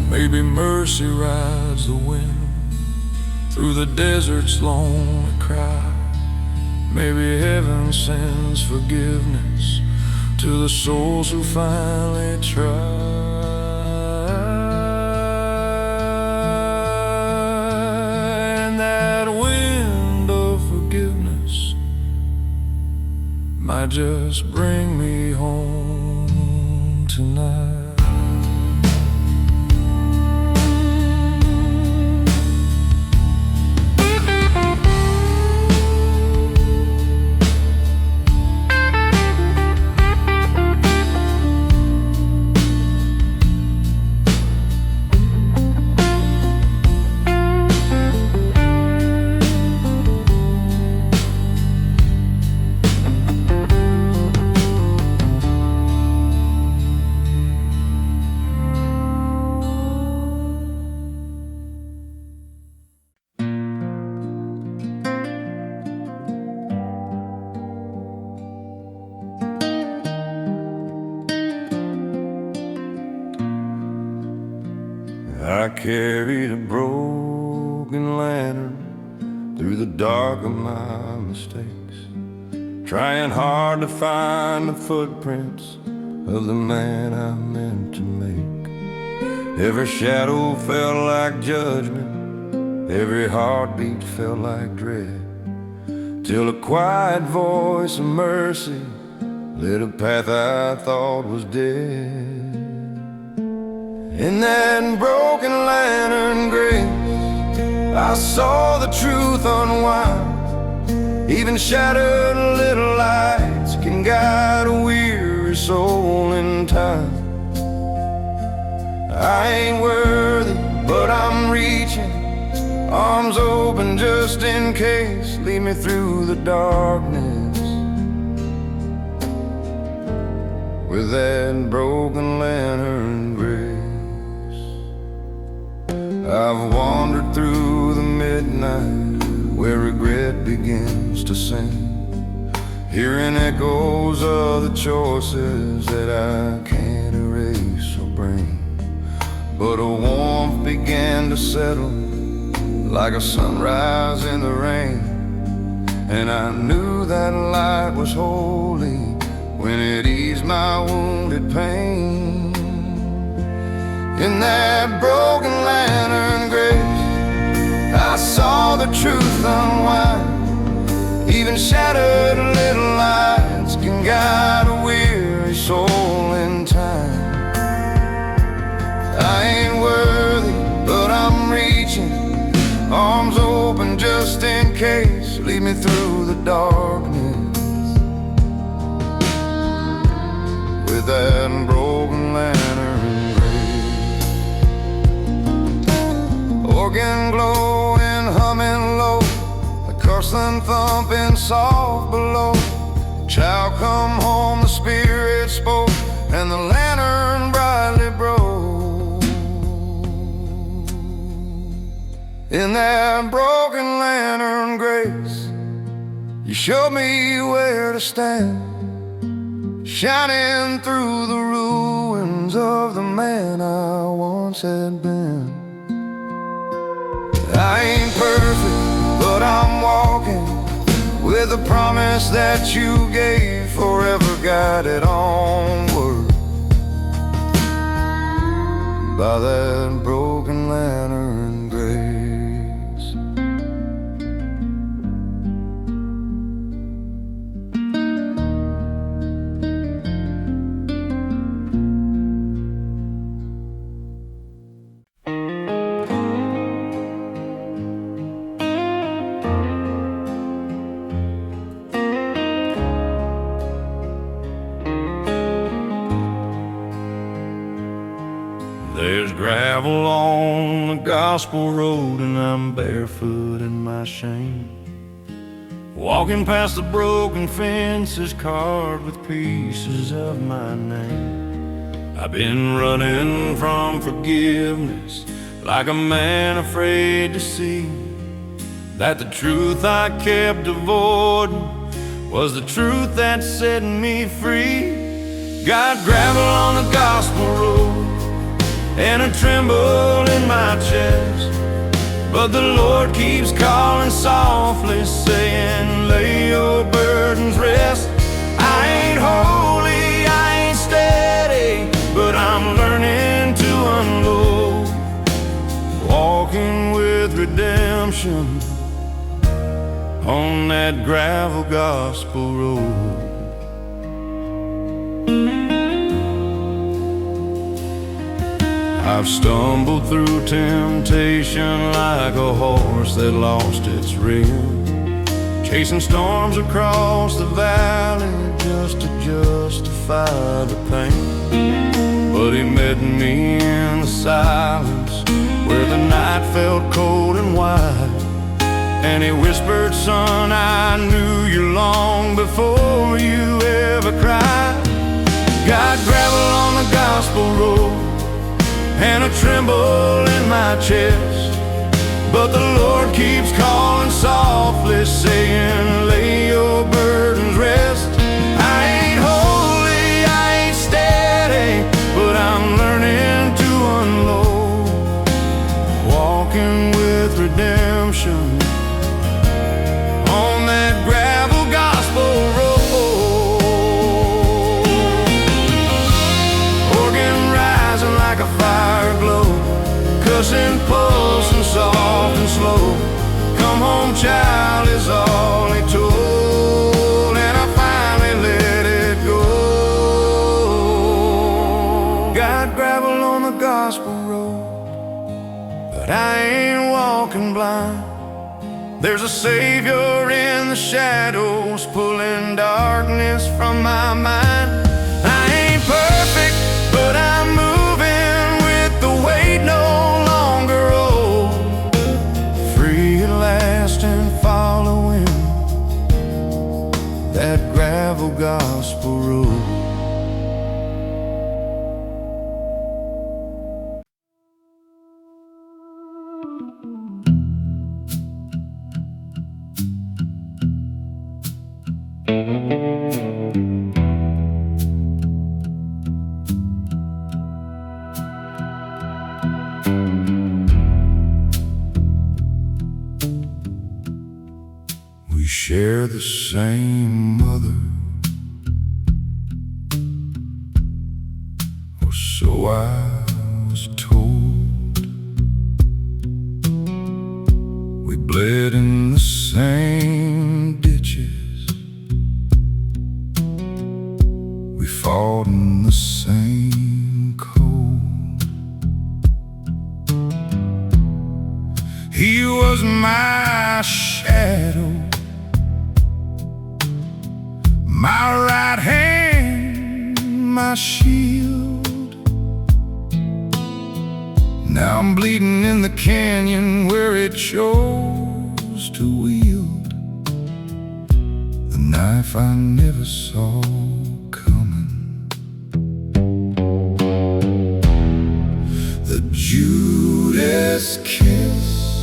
Maybe mercy rides the wind through the desert's lonely cry. Maybe heaven sends forgiveness to the souls who finally try. And that wind of forgiveness might just bring me home tonight. I carried a broken lantern through the dark of my mistakes, trying hard to find the footprints of the man I meant to make. Every shadow felt like judgment, every heartbeat felt like dread, till a quiet voice of mercy lit a path I thought was dead. In that broken lantern grace, I saw the truth unwind. Even shattered little lights can guide a weary soul in time. I ain't worthy, but I'm reaching, arms open just in case. Lead me through the darkness with that broken lantern grace. I've wandered through the midnight where regret begins to sing, hearing echoes of the choices that I can't erase or bring. But a warmth began to settle like a sunrise in the rain, and I knew that light was holy when it eased my wounded pain. In that broken lantern grace, I saw the truth unwind. Even shattered little lights can guide a weary soul in time. I ain't worthy, but I'm reaching, arms open just in case. Lead me through the darkness with that broken lantern grace. Organ glowing, humming low, the coursing thumping soft below. Child, come home, the Spirit spoke, and the lantern brightly broke. In that broken lantern grace, you showed me where to stand, shining through the ruins of the man I once had been. I ain't perfect, but I'm walking with the promise that you gave, forever guided onward by that broken lantern grace. There's gravel on the gospel road, and I'm barefoot in my shame, walking past the broken fences carved with pieces of my name. I've been running from forgiveness like a man afraid to see that the truth I kept avoiding was the truth that set me free. Got gravel on the gospel road and a tremble in my chest, but the Lord keeps calling softly, saying, lay your burdens rest. I ain't holy, I ain't steady, but I'm learning to unload, walking with redemption on that gravel gospel road. I've stumbled through temptation like a horse that lost its rhythm, chasing storms across the valley just to justify the pain. But he met me in the silence where the night felt cold and wide, and he whispered, son, I knew you long before you ever cried. Got gravel on the gospel road and a tremble in my chest, but the Lord keeps calling softly, saying, lay your burdens rest. I ain't holy, I ain't steady, but I'm learning to unload, walking with redemption on that gravel gospel road. Organ rising like a fire glow, cussing, pulsing, soft and slow. Come home, child, is all he told, and I finally let it go. Got gravel on the gospel road, but I ain't walking blind. There's a Savior in the shadows, pulling darkness from my mind. I ain't perfect, but I'm moving with the weight no longer old, free at last and following that gravel gospel road. We share the same mother, so I was told. We bled in the same ditches, we fought in the same cold. He was my shadow, my right hand, my shield. Now I'm bleeding in the canyon where it chose to wield the knife I never saw coming. The Judas kiss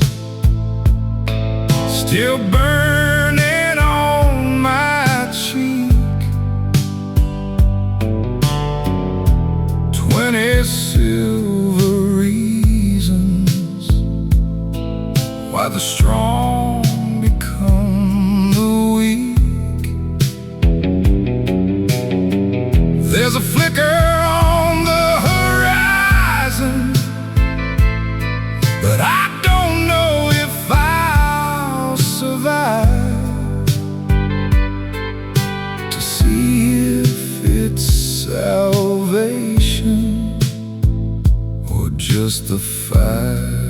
still burning on my cheek. 20 silver reasons why the strong become the weak. There's a flicker on the horizon, but I don't know if I'll survive to see if it's salvation or just the fire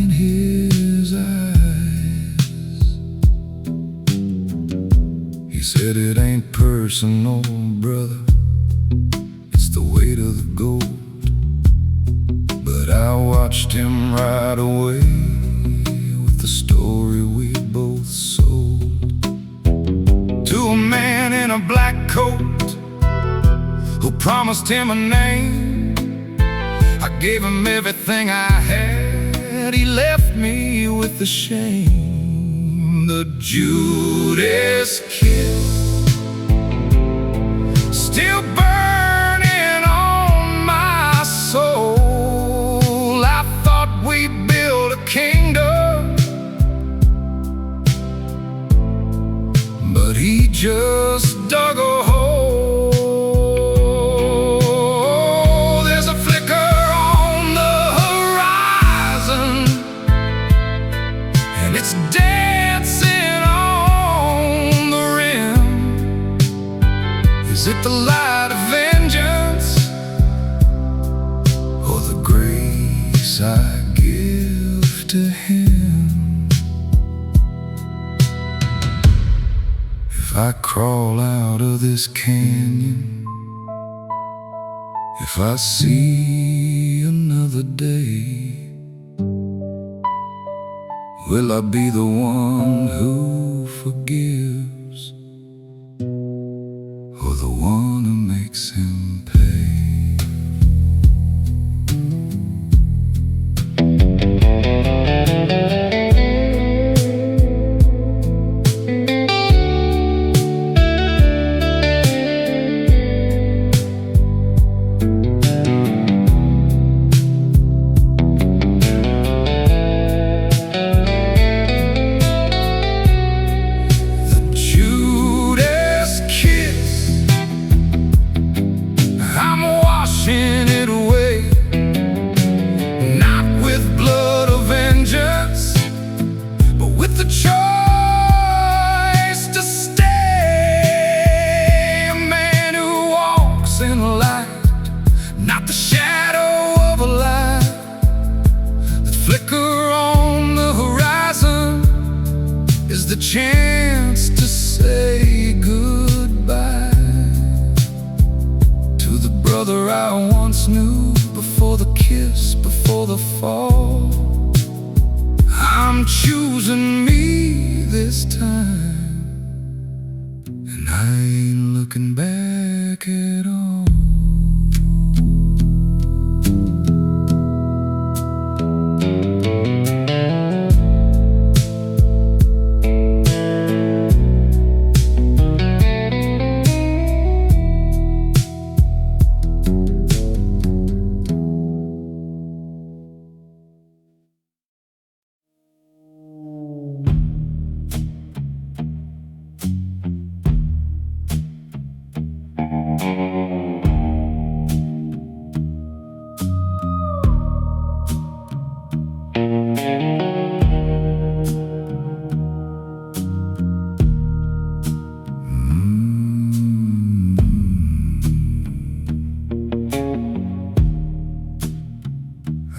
in his eyes. He said it ain't personal, brother, it's the weight of the gold. But I watched him ride away with the story we both sold to a man in a black coat who promised him a name. I gave him everything I had, he left me with the shame. The Judas kiss still burning on my soul. I thought we built a kingdom, but he just dug a hole. There's a flicker on the horizon, and it's dancing on the rim. Is it the light of vengeance or the grace I give to him? If I crawl out of this canyon, if I see another day, will I be the one who forgives or the one who makes him pay? The chance to say goodbye to the brother I once knew, before the kiss, before the fall. I'm choosing me this time, and I ain't looking back at all.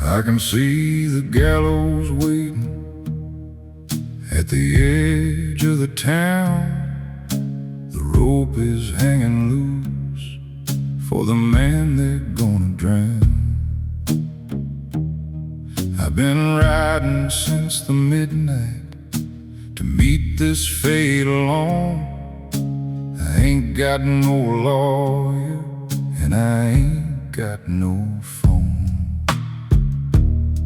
I can see the gallows waiting at the edge of the town. The rope is hanging loose for the man they're gonna drown. I've been riding since the midnight to meet this fate alone. I ain't got no lawyer and I ain't got no phone.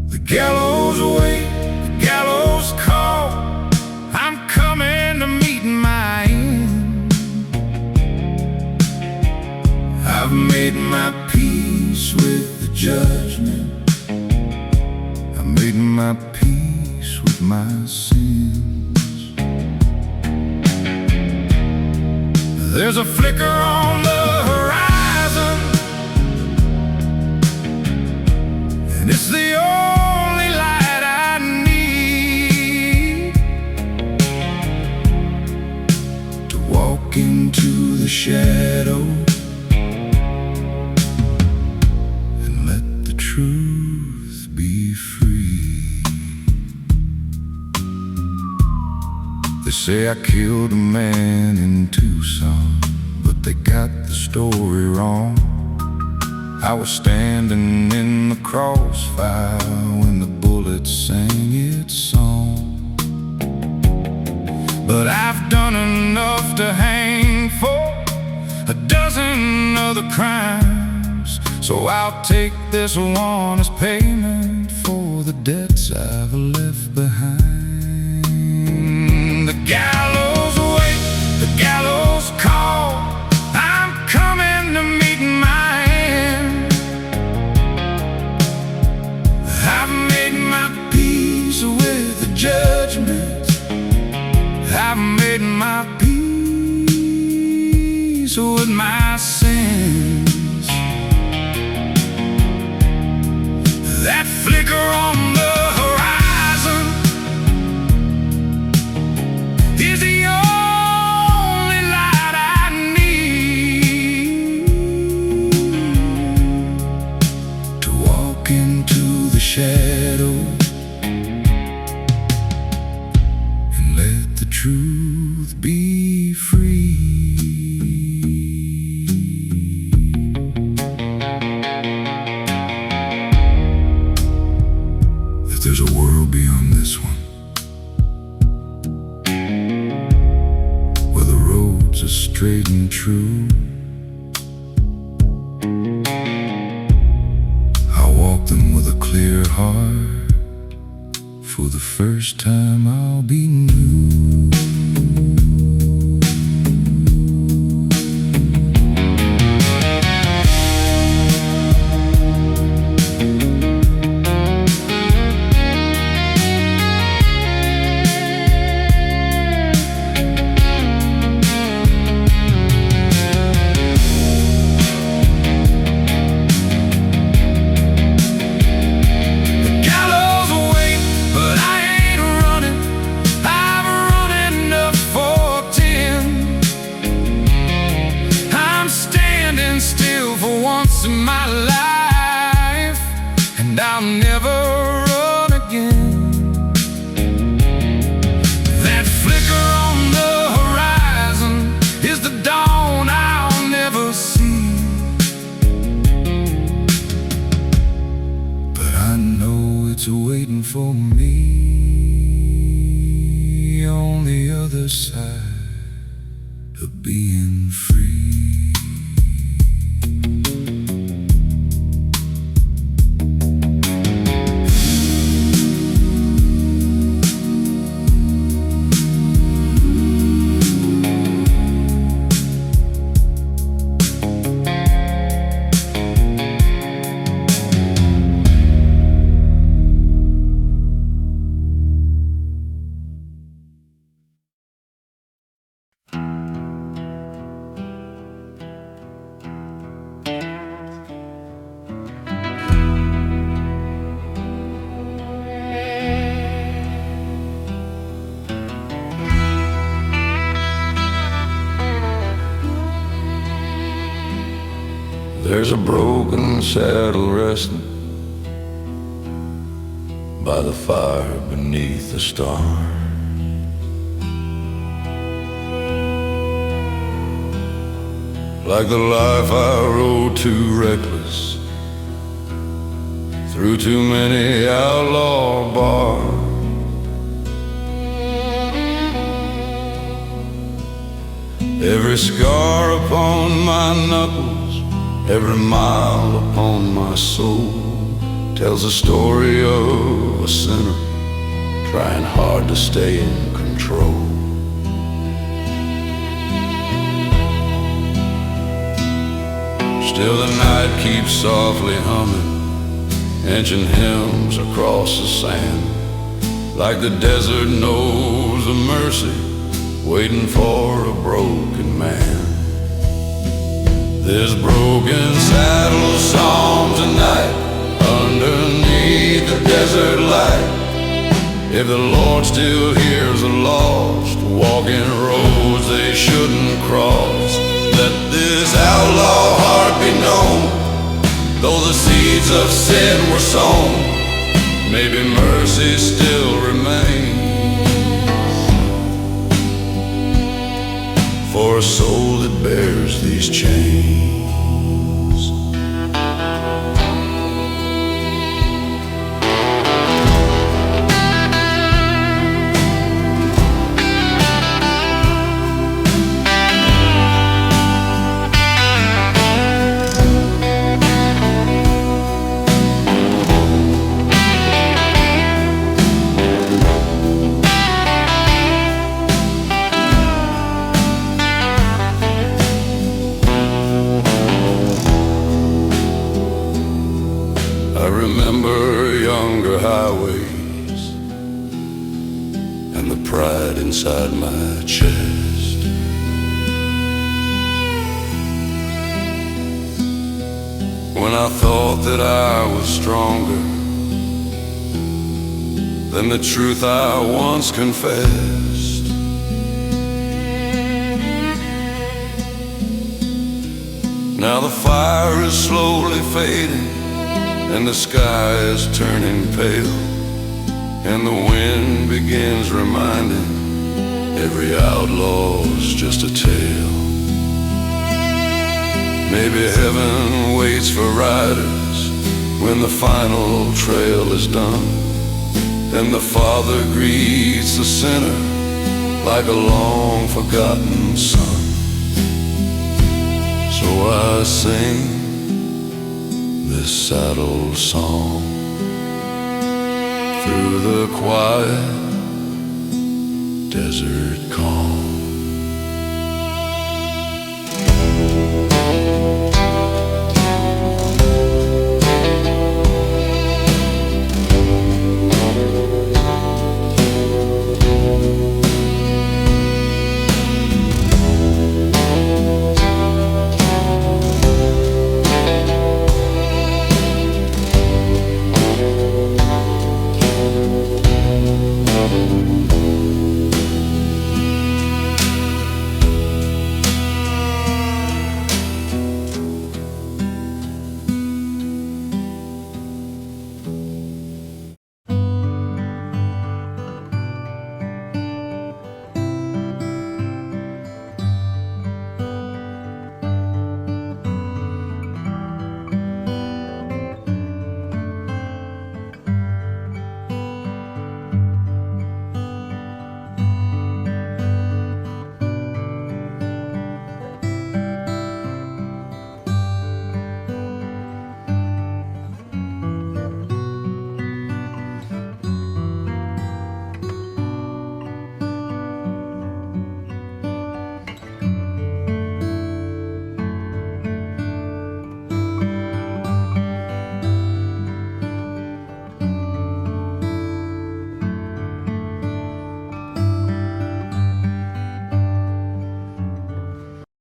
The gallows wait, the gallows call. I'm coming to meet my end. I've made my peace with the judgment. I made my peace with my sins. There's a flicker on the horizon, and it's the only light I need to walk into the shadow and let the truth be free. They say I killed a man in Tucson, but they got the story wrong. I was standing in the crossfire when the bullet sang its song. But I've done enough to hang for a dozen other crimes, so I'll take this one as payment for the debts I've left behind. The gallows wait, the gallows call. I'm coming to meet my end. I've made my peace with the judgment. I've made my peace with my sins. That flicker on the horizon is the only light I need to walk into the shadow and let the truth be free. If there's a world beyond this one, where the roads are straight and true, I'll walk them with a clear heart. For the first time I'll be new. In my life, and I'll never run again. That flicker on the horizon is the dawn I'll never see. But I know it's waiting for me on the other side of being free. There's a broken saddle resting by the fire beneath the stars. Like the life I rode too reckless, through too many outlaw bars. Every scar upon my knuckles, every mile upon my soul, tells the story of a sinner trying hard to stay in control. Still the night keeps softly humming ancient hymns across the sand, like the desert knows of mercy, waiting for a broken man. This broken saddle song tonight, underneath the desert light. If the Lord still hears the lost, walking roads they shouldn't cross, let this outlaw heart be known. Though the seeds of sin were sown, maybe mercy still remains for a soul that bears these chains. I remember younger highways and the pride inside my chest. When I thought that I was stronger than the truth I once confessed. Now the fire is slowly fading and the sky is turning pale, and the wind begins reminding every outlaw's just a tale. Maybe heaven waits for riders when the final trail is done, and the Father greets the sinner like a long forgotten son. So I sing this saddle song through the quiet desert calm.